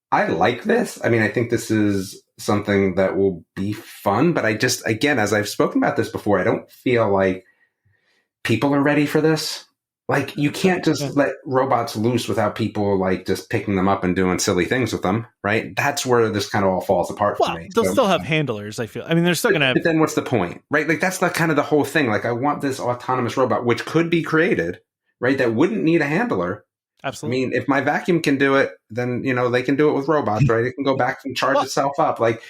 I like this. I mean, I think this is something that will be fun. But I just, again, as I've spoken about this before, I don't feel like people are ready for this. Like, you can't just let robots loose without people, like, just picking them up and doing silly things with them, right? That's where this kind of all falls apart for me. They'll still have handlers, I feel. I mean, they're still going to have... But then what's the point, right? Like, that's the kind of the whole thing. Like, I want this autonomous robot, which could be created, right? That wouldn't need a handler. Absolutely. I mean, if my vacuum can do it, then, they can do it with robots, right? It can go back and charge itself up. Like,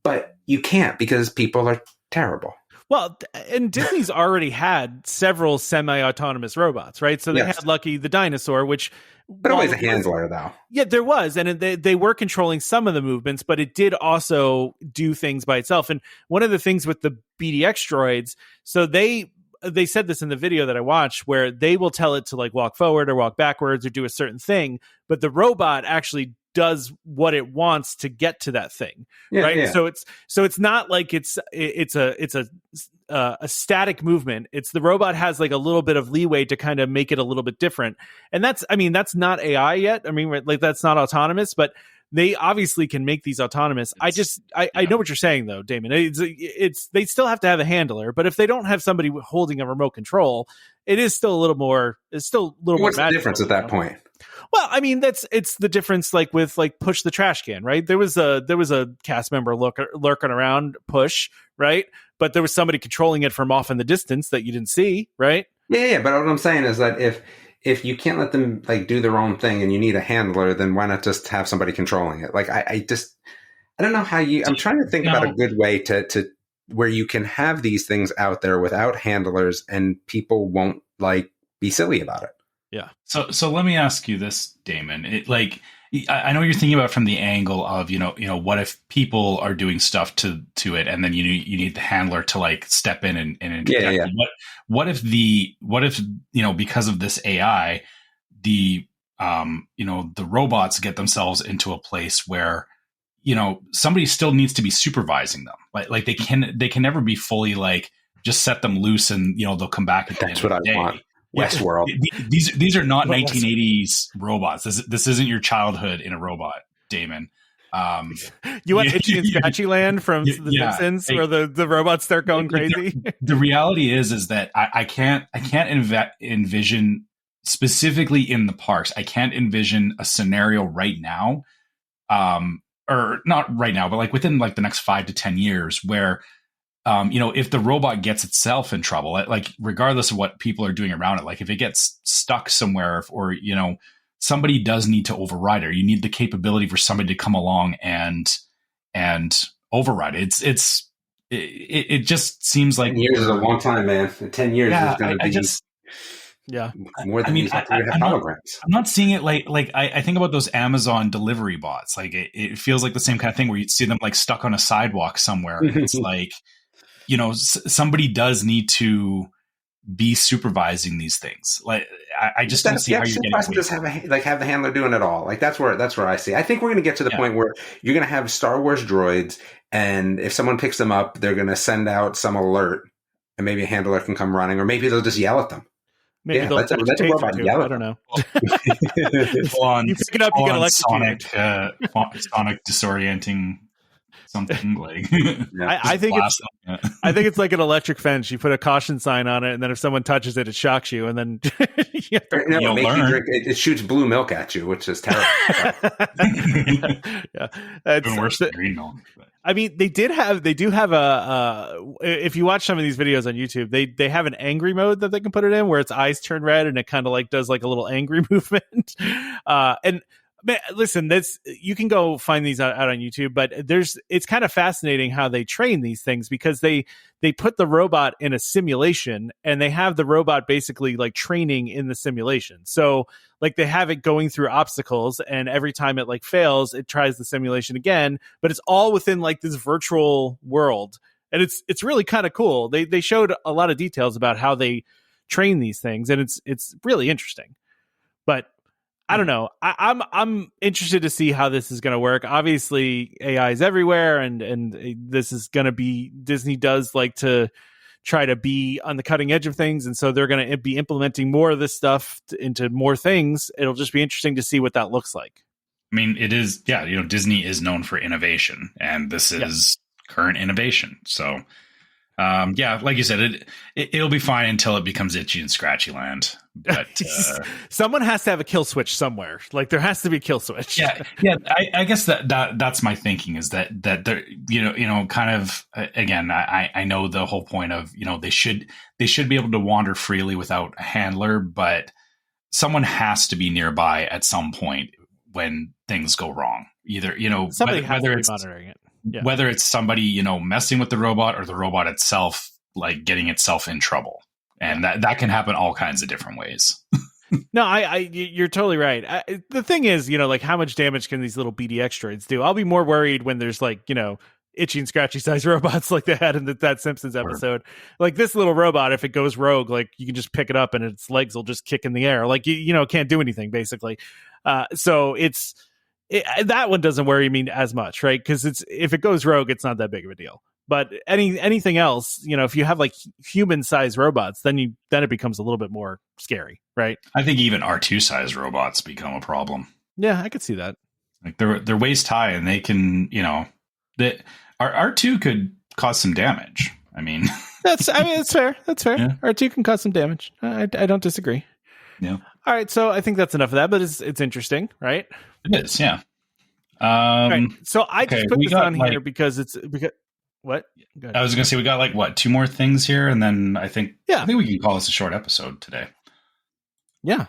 but you can't because people are terrible. Well, and Disney's already had several semi-autonomous robots, right? So they had Lucky the dinosaur, which... But always a handler, though. Yeah, there was. And they were controlling some of the movements, but it did also do things by itself. And one of the things with the BDX droids, so they said this in the video that I watched, where they will tell it to, like, walk forward or walk backwards or do a certain thing, but the robot actually does what it wants to get to that thing, right? Yeah. So it's not like it's a static movement. It's the robot has like a little bit of leeway to kind of make it a little bit different, and that's not AI yet. I mean, like, that's not autonomous, but they obviously can make these autonomous. I know what you're saying though, Damon. It's they still have to have a handler, but if they don't have somebody holding a remote control, it is still a little more. It's still a little more. What's the difference at that point? Well, I mean, it's the difference, like with like Push the Trash Can, right? There was a cast member lurking around Push, right? But there was somebody controlling it from off in the distance that you didn't see, right? Yeah. But what I'm saying is that if you can't let them, like, do their own thing and you need a handler, then why not just have somebody controlling it? Like, I don't know how I'm trying to think about a good way to where you can have these things out there without handlers and people won't, like, be silly about it. Yeah. So let me ask you this, Damon. I know you're thinking about it from the angle of, what if people are doing stuff to it, and then you need the handler to, like, step in and interject. Yeah. What if because of this AI, the robots get themselves into a place where, somebody still needs to be supervising them. Like they can never be fully, like, just set them loose and, they'll come back at the end of the day. Want. Westworld. These are not 1980s robots. This isn't your childhood in a robot, Damon. You want Itchy and Scratchy Land from The Simpsons, where the robots start going crazy? The reality is that I can't envision, specifically in the parks, I can't envision a scenario right now, or not right now, but like within like the next 5 to 10 years, where if the robot gets itself in trouble, like regardless of what people are doing around it, like if it gets stuck somewhere or, somebody does need to override it, or you need the capability for somebody to come along and override it. It just seems like 10 years is a long time, man. 10 years is going to be more than you have holograms. I'm not seeing it like I think about those Amazon delivery bots. Like it feels like the same kind of thing where you'd see them like stuck on a sidewalk somewhere. And it's like, somebody does need to be supervising these things. Like I just don't see how you're getting away. Just have the handler doing it all. Like that's where I see. I think we're going to get to the point where you're going to have Star Wars droids, and if someone picks them up, they're going to send out some alert, and maybe a handler can come running, or maybe they'll just yell at them. Maybe let a robot yell at them. I don't know. You pick it up, you get electrocuted. Sonic disorienting something like. I think it's like an electric fence. You put a caution sign on it, and then if someone touches it, it shocks you, and then it shoots blue milk at you, which is terrible. It's even worse than green milk. I mean, they do have if you watch some of these videos on YouTube, they have an angry mode that they can put it in where its eyes turn red and it kind of like does like a little angry movement. And man, listen, you can go find these out on YouTube, but it's kind of fascinating how they train these things, because they put the robot in a simulation and they have the robot basically like training in the simulation. So like they have it going through obstacles, and every time it like fails, it tries the simulation again, but it's all within like this virtual world. And it's really kind of cool. They showed a lot of details about how they train these things, and it's really interesting. But I don't know. I'm interested to see how this is going to work. Obviously, AI is everywhere, and this is going to be, Disney does like to try to be on the cutting edge of things, and so they're going to be implementing more of this stuff into more things. It'll just be interesting to see what that looks like. I mean, it is, Disney is known for innovation, and this is current innovation. So, like you said, it'll be fine until it becomes itchy and scratchy land. But someone has to have a kill switch somewhere. Like there has to be a kill switch. Yeah. I guess that's my thinking, is that there, kind of, again, I know the whole point of, they should be able to wander freely without a handler, but someone has to be nearby at some point when things go wrong. Either, somebody has to be monitoring it. Yeah. Whether it's somebody, messing with the robot, or the robot itself, like getting itself in trouble. And that can happen all kinds of different ways. No, you're totally right. The thing is, like how much damage can these little BDX droids do? I'll be more worried when there's like, itchy and scratchy sized robots like they had in that Simpsons episode. Sure. Like this little robot, if it goes rogue, like you can just pick it up and its legs will just kick in the air. Like, it can't do anything basically. So that one doesn't worry me as much, right? Because if it goes rogue, it's not that big of a deal. But anything else, if you have like human-sized robots, then it becomes a little bit more scary, right? I think even R2-sized robots become a problem. Yeah, I could see that. Like they're waist high, and they can, R2 could cause some damage. I mean, that's fair. That's fair. Yeah. R2 can cause some damage. I don't disagree. Yeah. All right, so I think that's enough of that, but it's interesting, right? It is, yeah. Right, so I just put this on here because what? I was going to say we got 2 more things here, and then I think we can call this a short episode today. Yeah.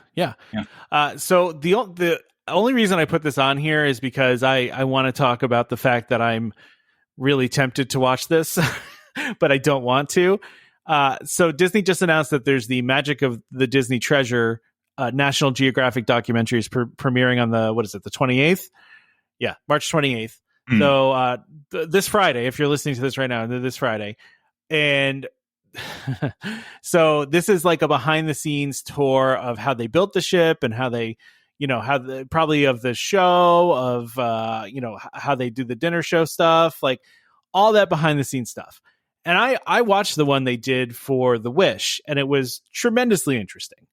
So the only reason I put this on here is because I want to talk about the fact that I'm really tempted to watch this, but I don't want to. So Disney just announced that there's the Magic of the Disney Treasure National Geographic documentary is premiering on the 28th? Yeah, March 28th. So this Friday, if you're listening to this right now, this Friday. And so this is like a behind the scenes tour of how they built the ship and how they, probably of the show, of, how they do the dinner show stuff, like all that behind the scenes stuff. And I watched the one they did for The Wish, and it was tremendously interesting.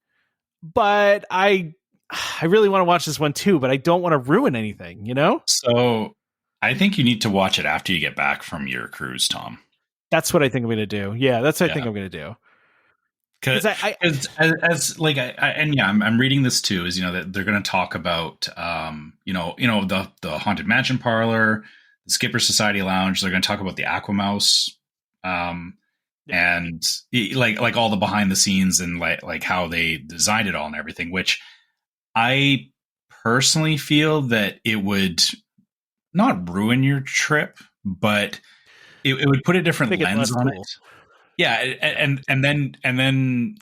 But I really want to watch this one too, but I don't want to ruin anything, So I think you need to watch it after you get back from your cruise, Tom. That's what I think I'm going to do. Yeah, that's what I think I'm going to do. Because I'm reading this too. Is that they're going to talk about the Haunted Mansion parlor, the Skipper Society Lounge. They're going to talk about the Aquamouse and like all the behind the scenes and like how they designed it all and everything, which I personally feel that it would not ruin your trip, but it would put a different lens on it. Yeah, and then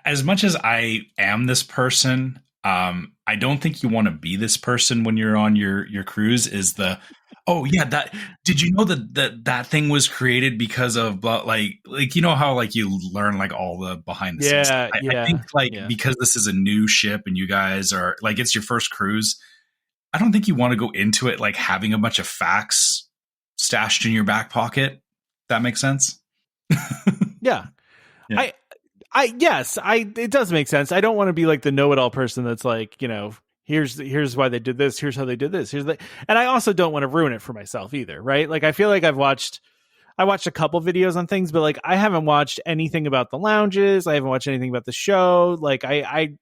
as much as I am this person, I don't think you want to be this person when you're on your cruise. Is the that did you know that thing was created because of like you know how like you learn like all the behind the scenes stuff. I think because this is a new ship and you guys are like it's your first cruise, I don't think you want to go into it like having a bunch of facts stashed in your back pocket. That makes sense. Yeah. It does make sense. I don't want to be like the know-it-all person that's like, you know, here's why they did this, here's how they did this, and I also don't want to ruin it for myself either, right? Like I feel like I watched a couple videos on things, but like I haven't watched anything about the lounges, I haven't watched anything about the show. Like I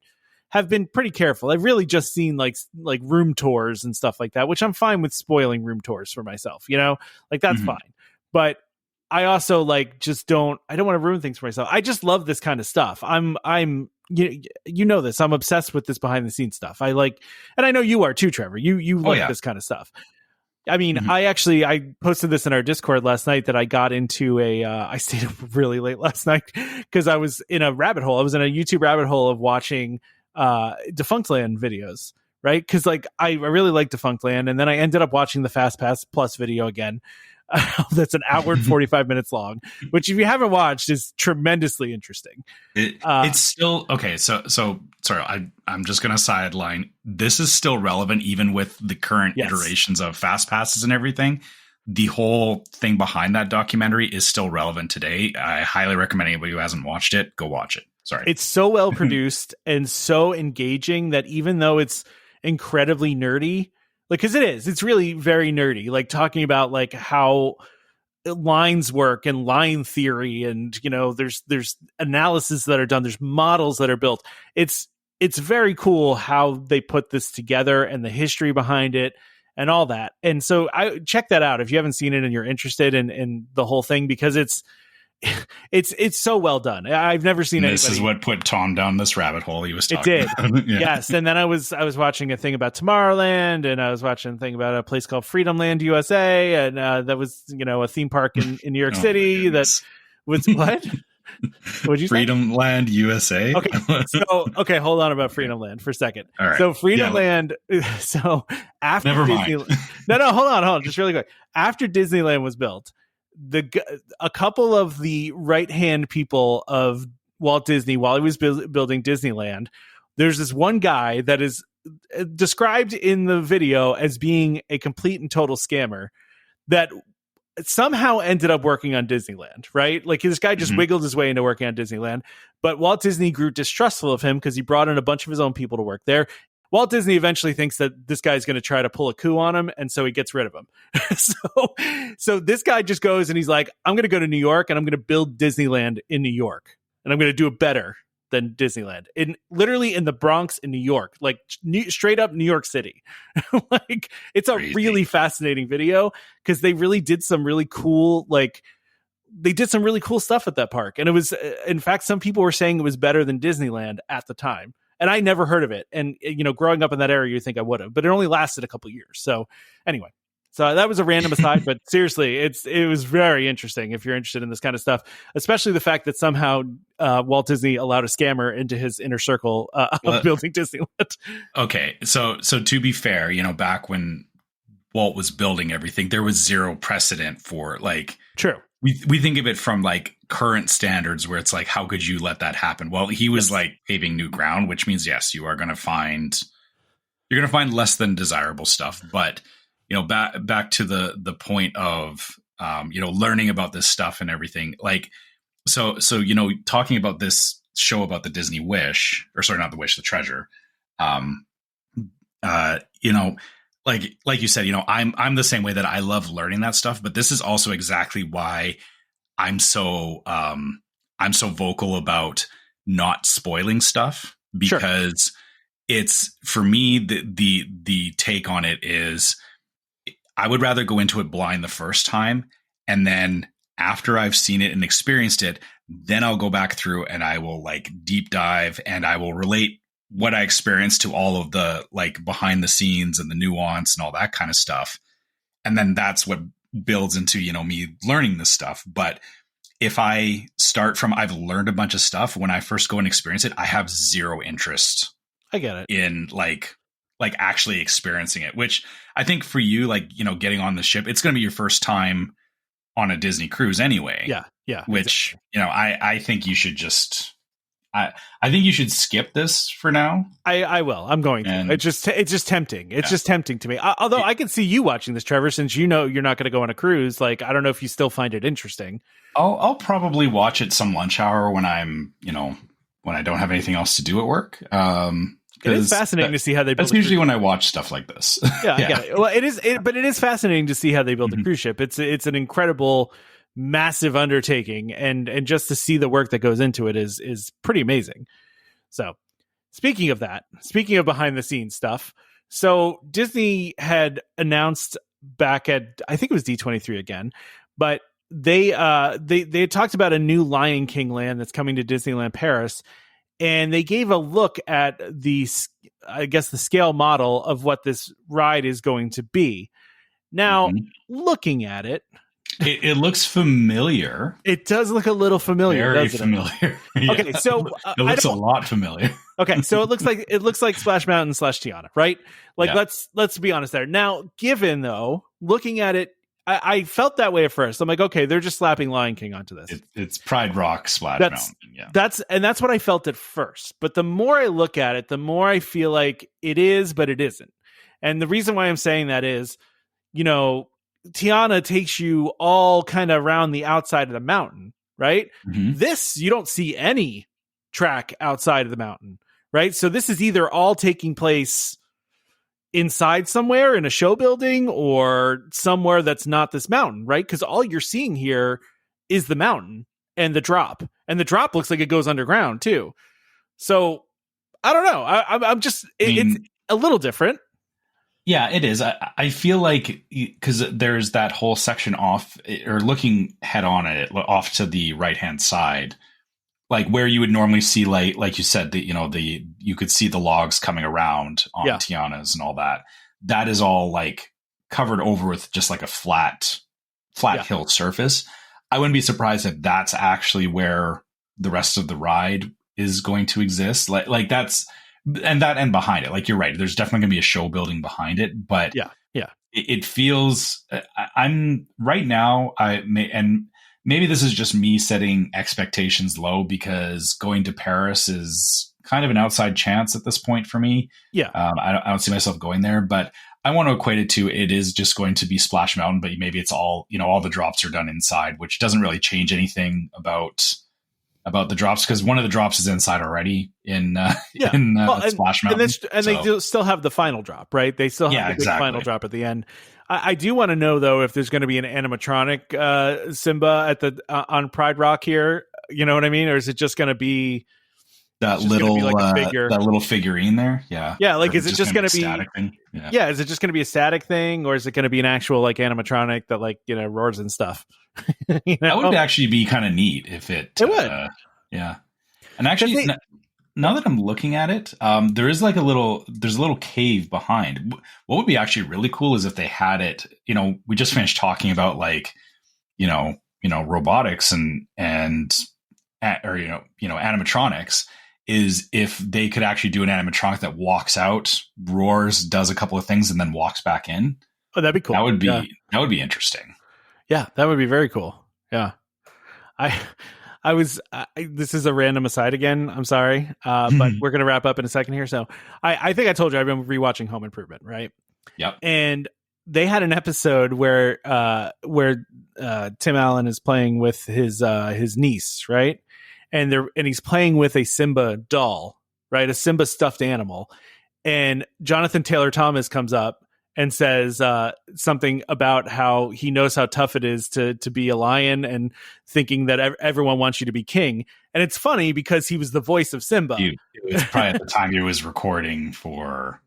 have been pretty careful. I've really just seen like room tours and stuff like that, which I'm fine with spoiling room tours for myself, you know? Like that's fine. But I also like I don't want to ruin things for myself. I just love this kind of stuff. I'm you know this. I'm obsessed with this behind the scenes stuff. I like, and I know you are too, Trevor. You like this kind of stuff. I mean, I posted this in our Discord last night that I got into I stayed up really late last night because I was in a rabbit hole. I was in a YouTube rabbit hole of watching Defunctland videos, right? Because like I really like Defunctland, and then I ended up watching the Fast Pass Plus video again. That's an hour and 45 minutes long, which if you haven't watched is tremendously interesting. It's still okay. So sorry, I'm just going to sideline. This is still relevant even with the current iterations of fast passes and everything. The whole thing behind that documentary is still relevant today. I highly recommend anybody who hasn't watched it, go watch it. Sorry. It's so well produced and so engaging that even though it's incredibly nerdy, like, because it's really very nerdy, like talking about like how lines work and line theory, and you know there's analysis that are done, there's models that are built. It's very cool how they put this together and the history behind it and all that. And so I check that out if you haven't seen it and you're interested in the whole thing, because it's so well done. I've never seen this is what put Tom down this rabbit hole he was talking about. Yes. And then I was watching a thing about Tomorrowland, and I was watching a thing about a place called Freedomland USA, and that was, you know, a theme park in New York City that was what? What'd you say? Freedomland USA. Okay, hold on about Freedomland for a second. All right. So Freedomland. So after never mind. No, hold on, just really quick. After Disneyland was built, a couple of the right-hand people of Walt Disney, while he was building Disneyland, there's this one guy that is described in the video as being a complete and total scammer that somehow ended up working on Disneyland, right? Like this guy just wiggled his way into working on Disneyland, but Walt Disney grew distrustful of him because he brought in a bunch of his own people to work there. Walt Disney eventually thinks that this guy's going to try to pull a coup on him, and so he gets rid of him. So this guy just goes and he's like, I'm going to go to New York and I'm going to build Disneyland in New York, and I'm going to do it better than Disneyland, literally in the Bronx in New York, like straight up New York City. Like it's a really fascinating video because they really did some really cool, stuff at that park. And it was, in fact, some people were saying it was better than Disneyland at the time. And I never heard of it. And, you know, growing up in that area, you think I would have, but it only lasted a couple of years. So anyway, so that was a random aside, but seriously, it was very interesting if you're interested in this kind of stuff, especially the fact that somehow Walt Disney allowed a scammer into his inner circle of building Disneyland. Okay. So to be fair, you know, back when Walt was building everything, there was zero precedent for like, true. We think of it from like current standards where it's like, how could you let that happen? Well, he was like paving new ground, which means, yes, you're going to find less than desirable stuff. But, you know, back to the point of, you know, learning about this stuff and everything, like, so, you know, talking about this show about the Disney Wish, or sorry, not the Wish, the Treasure, you know, like you said, you know, I'm the same way that I love learning that stuff, but this is also exactly why I'm so vocal about not spoiling stuff, because it's, for me, the take on it is I would rather go into it blind the first time and then after I've seen it and experienced it, then I'll go back through and I will like deep dive and I will relate what I experienced to all of the like behind the scenes and the nuance and all that kind of stuff. And then that's what builds into, me learning this stuff. But if I start from I've learned a bunch of stuff, when I first go and experience it, I have zero interest. I get it. In like actually experiencing it, which I think for you, like, getting on the ship, it's going to be your first time on a Disney cruise anyway. Yeah. Yeah. Which, I think you should just, I think you should skip this for now. I will. I'm going to. It's just tempting. It's just tempting to me. Although I can see you watching this, Trevor, since you're not going to go on a cruise. Like, I don't know if you still find it interesting. I'll probably watch it some lunch hour when I'm, when I don't have anything else to do at work. It is fascinating to see how they build. That's usually when I watch stuff like this. Yeah, yeah. Well, it is, but it is fascinating to see how they build a cruise ship. It's an incredible, massive undertaking, and just to see the work that goes into it is pretty amazing. So, speaking of behind the scenes stuff, so Disney had announced back at, I think it was D23 again, but they had talked about a new Lion King land that's coming to Disneyland Paris. And they gave a look at the scale model of what this ride is going to be. Now, looking at it, it looks familiar. It does look a little familiar. Very familiar. Yeah. Okay, so it looks a lot familiar. Okay, so it looks like Splash Mountain / Tiana, right? Like, yeah. let's be honest there. Now, given though, looking at it, I felt that way at first. I'm like, okay, they're just slapping Lion King onto this. It's Pride Rock Splash Mountain. Yeah, that's what I felt at first. But the more I look at it, the more I feel like it is, but it isn't. And the reason why I'm saying that is, Tiana takes you all kind of around the outside of the mountain, right? Mm-hmm. This, you don't see any track outside of the mountain, right? So this is either all taking place inside somewhere in a show building or somewhere that's not this mountain, right? Because all you're seeing here is the mountain and the drop. And the drop looks like it goes underground too. So I don't know. I'm just, it's a little different. Yeah, it is. I feel like, because there's that whole section off, or looking head on at it, off to the right-hand side, like where you would normally see, like you said, you could see the logs coming around on Tiana's and all that. That is all like covered over with just like a flat hill surface. I wouldn't be surprised if that's actually where the rest of the ride is going to exist. Like that's, and behind it, like you're right. There's definitely gonna be a show building behind it, but it feels. I'm right now. Maybe this is just me setting expectations low, because going to Paris is kind of an outside chance at this point for me. Yeah. I don't see myself going there, but I want to equate it to, it is just going to be Splash Mountain, but maybe it's all, all the drops are done inside, which doesn't really change anything about the drops, because one of the drops is inside already in Splash Mountain. They do still have the final drop, right? They still have the big final drop at the end. I do want to know, though, if there's going to be an animatronic Simba on Pride Rock here. You know what I mean? Or is it just going to be that little figurine there? Yeah. Yeah. Like, is it just going to be static thing? Yeah. Is it just going to be a static thing, or is it going to be an actual like animatronic that roars and stuff? That would actually be kind of neat if it would. Yeah. And actually, now that I'm looking at it, there's a little cave behind. What would be actually really cool is if they had it. We just finished talking about robotics and animatronics. Is if they could actually do an animatronic that walks out, roars, does a couple of things, and then walks back in. Oh, that'd be cool. That would be interesting. Yeah, that would be very cool. Yeah, this is a random aside again. I'm sorry, but we're gonna wrap up in a second here. So I think I told you I've been rewatching Home Improvement, right? Yep. And they had an episode where Tim Allen is playing with his niece, right? And he's playing with a Simba doll, right? A Simba stuffed animal. And Jonathan Taylor Thomas comes up and says something about how he knows how tough it is to be a lion, and thinking that everyone wants you to be king. And it's funny because he was the voice of Simba. It was probably at the time he was recording for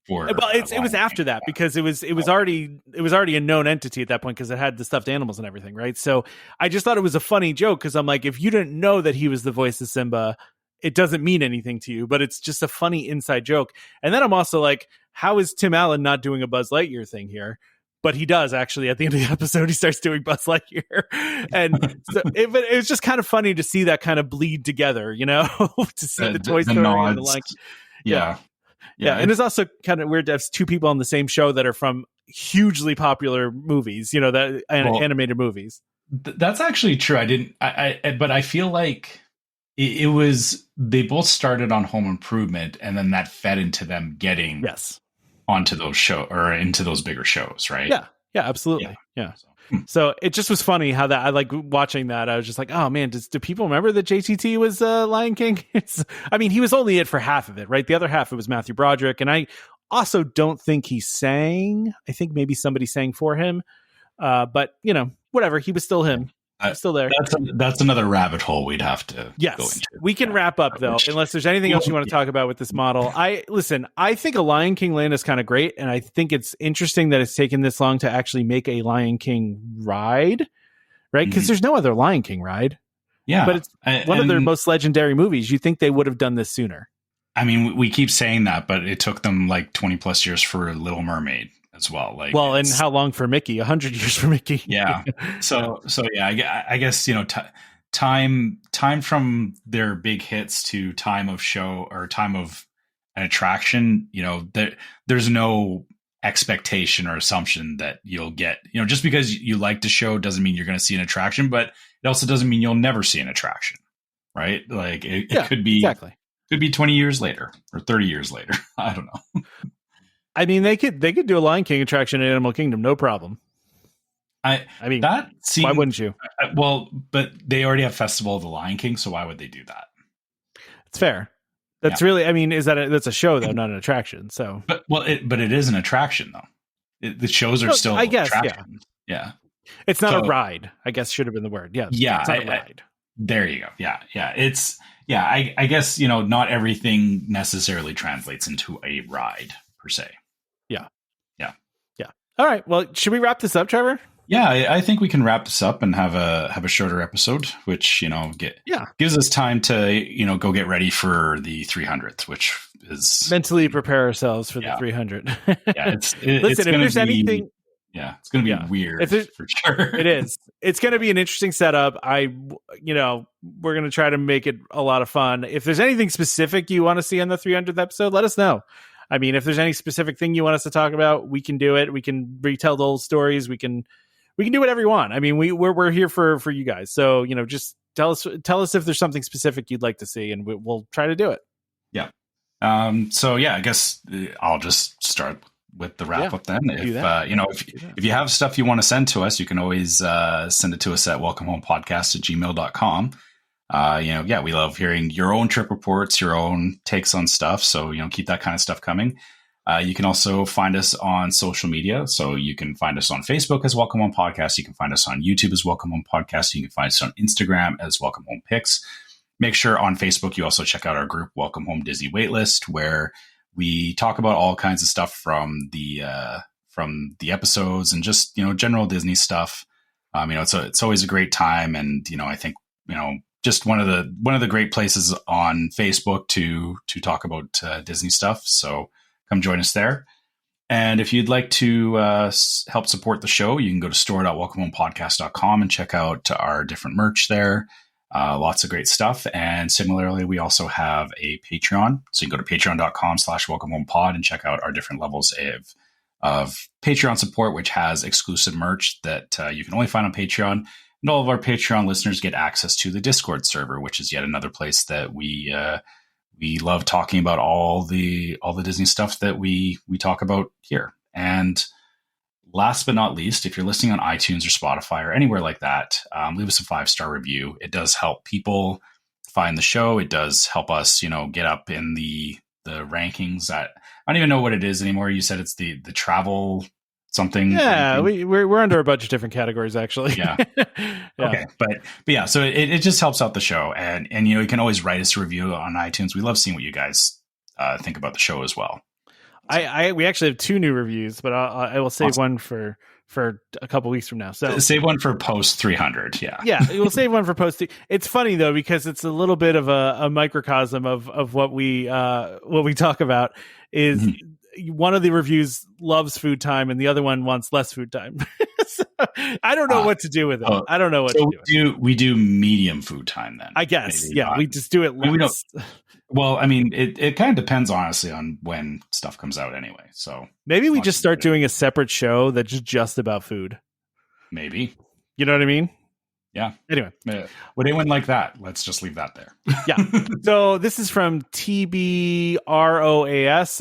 for. Well, it was after that because it was already a known entity at that point because it had the stuffed animals and everything, right? So I just thought it was a funny joke because I'm like, if you didn't know that he was the voice of Simba, it doesn't mean anything to you, but it's just a funny inside joke. And then I'm also like, how is Tim Allen not doing a Buzz Lightyear thing here? But he does actually at the end of the episode. He starts doing Buzz Lightyear, and so it was just kind of funny to see that kind of bleed together, to see the Toy Story and the like. Yeah. And it's also kind of weird to have two people on the same show that are from hugely popular movies, animated movies. That's actually true. But I feel like it was, they both started on Home Improvement, and then that fed into them getting onto those into those bigger shows, right? Yeah, absolutely. Yeah. So it just was funny how that I like watching that. I was just like, oh man, do people remember that JTT was Lion King? He was only it for half of it, right? The other half it was Matthew Broderick, and I also don't think he sang. I think maybe somebody sang for him, but whatever. He was still him. Still there. That's another rabbit hole we'd have to go into. We can wrap up though, unless there's anything else you want to talk about with this model. I think a Lion King land is kind of great, and I think it's interesting that it's taken this long to actually make a Lion King ride, right? Because there's no other Lion King ride. Yeah, but it's one of their most legendary movies. You think they would have done this sooner? We keep saying that, but it took them like 20 plus years for Little Mermaid as well. And how long for Mickey? 100 years for Mickey. Yeah. So yeah, I guess, time from their big hits to time of show or time of an attraction, there's no expectation or assumption that you'll get, just because you like the show doesn't mean you're going to see an attraction, but it also doesn't mean you'll never see an attraction. Right. Like it could be, could be 20 years later or 30 years later. I don't know. They could do a Lion King attraction in Animal Kingdom, no problem. Why wouldn't you? But they already have Festival of the Lion King, so why would they do that? It's fair. That's really, that's a show though, not an attraction. So, but it is an attraction though. The shows are still, attractions. Yeah. It's not a ride. I guess should have been the word. Yeah. Yeah. It's not a ride. There you go. Yeah. Yeah. I guess not everything necessarily translates into a ride per se. Yeah. All right. Well, should we wrap this up, Trevor? Yeah, I think we can wrap this up and have a shorter episode, which gives us time to go get ready for the 300th, which is mentally prepare ourselves for the 300. Yeah, if there's anything, it's going to be weird for sure. It is. It's going to be an interesting setup. We're going to try to make it a lot of fun. If there's anything specific you want to see on the 300th episode, let us know. If there's any specific thing you want us to talk about, we can do it. We can retell the old stories. We can do whatever you want. We're here for you guys. So, just tell us if there's something specific you'd like to see, and we'll try to do it. Yeah. I guess I'll just start with the wrap up then. If you have stuff you want to send to us, you can always send it to us at welcomehomepodcast@gmail.com. We love hearing your own trip reports, your own takes on stuff. So, keep that kind of stuff coming. You can also find us on social media. So you can find us on Facebook as Welcome Home Podcast. You can find us on YouTube as Welcome Home Podcast. You can find us on Instagram as Welcome Home Pics. Make sure on Facebook you also check out our group Welcome Home Disney Waitlist, where we talk about all kinds of stuff from the episodes and just general Disney stuff. It's always a great time, and I think just one of the great places on Facebook to talk about Disney stuff. So come join us there. And if you'd like to help support the show, you can go to store.welcomehomepodcast.com and check out our different merch there. Lots of great stuff. And similarly, we also have a Patreon. So you can go to patreon.com/welcomehomepod and check out our different levels of Patreon support, which has exclusive merch that you can only find on Patreon. And all of our Patreon listeners get access to the Discord server, which is yet another place that we love talking about all the Disney stuff that we talk about here. And last but not least, if you're listening on iTunes or Spotify or anywhere like that, leave us a 5-star review. It does help people find the show. It does help us, get up in the rankings. I don't even know what it is anymore. You said it's the travel something. Yeah, we're under a bunch of different categories actually. Yeah. Okay. But yeah, so it just helps out the show. And you can always write us a review on iTunes. We love seeing what you guys think about the show as well. We actually have 2 new reviews, but I will save one for a couple weeks from now. So save one for post 300. Yeah, we'll save one for post. It's funny though because it's a little bit of a microcosm of what we talk about. Is one of the reviews loves food time and the other one wants less food time. So, I don't know what to do with it. I don't know what to do. We do medium food time then. I guess. We just do it less. We don't. Well, I mean, it kind of depends, honestly, on when stuff comes out anyway. So maybe we just start doing a separate show that's just about food. Maybe. You know what I mean? Yeah. Anyway. Would anyone like that? Let's just leave that there. Yeah. So this is from TBROAS.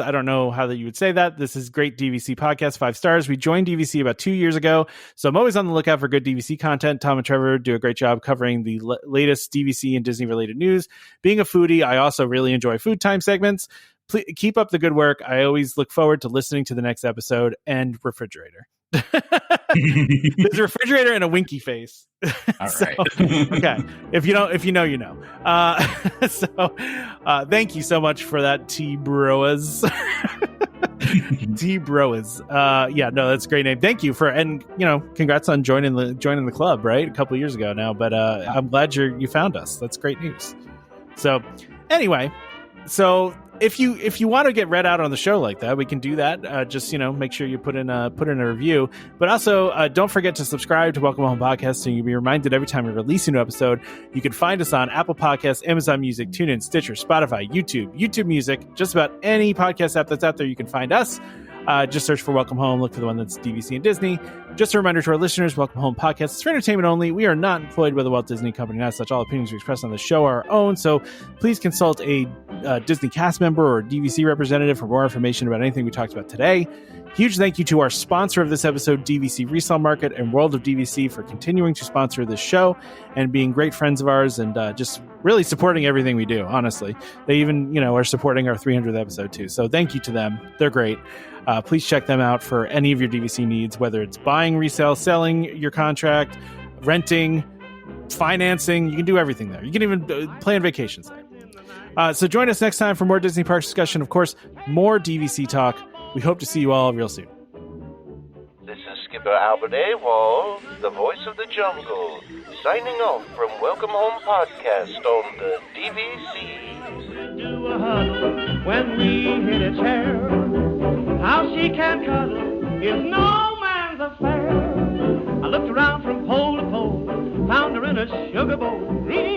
I don't know how that you would say that. This is great DVC podcast, 5 stars. We joined DVC about 2 years ago, so I'm always on the lookout for good DVC content. Tom and Trevor do a great job covering the latest DVC and Disney related news. Being a foodie, I also really enjoy food time segments. Please keep up the good work. I always look forward to listening to the next episode. And refrigerator. There's a refrigerator and a winky face. All right. Okay. If you know, you know. Thank you so much for that, T Broas. T Broas. That's a great name. Thank you and congrats on joining the club, right? A couple of years ago now, but I'm glad you found us. That's great news. So anyway, if you want to get read out on the show like that, we can do that. Just make sure you put in a review, but also don't forget to subscribe to Welcome Home Podcast so you'll be reminded every time we release a new episode. You can find us on Apple Podcasts, Amazon Music, TuneIn, Stitcher, Spotify, YouTube Music, just about any podcast app that's out there. You can find us. Just search for Welcome Home. Look for the one that's DVC and Disney. Just a reminder to our listeners, Welcome Home Podcast is for entertainment only. We are not employed by the Walt Disney Company. As such, all opinions we express on the show are our own. So please consult a Disney cast member or DVC representative for more information about anything we talked about today. Huge thank you to our sponsor of this episode, DVC Resale Market and World of DVC, for continuing to sponsor this show and being great friends of ours and just really supporting everything we do, honestly. They even, are supporting our 300th episode too. So thank you to them. They're great. Please check them out for any of your DVC needs, whether it's buying, resale, selling your contract, renting, financing. You can do everything there. You can even plan vacations there. So join us next time for more Disney Parks discussion. Of course, more DVC talk. We hope to see you all real soon. This is Skipper Albert Awol, the voice of the jungle, signing off from Welcome Home Podcast on the DVC. Do a huddle when we hit a chair. How she can cuddle is no man's affair. I looked around from pole to pole, found her in a sugar bowl, eating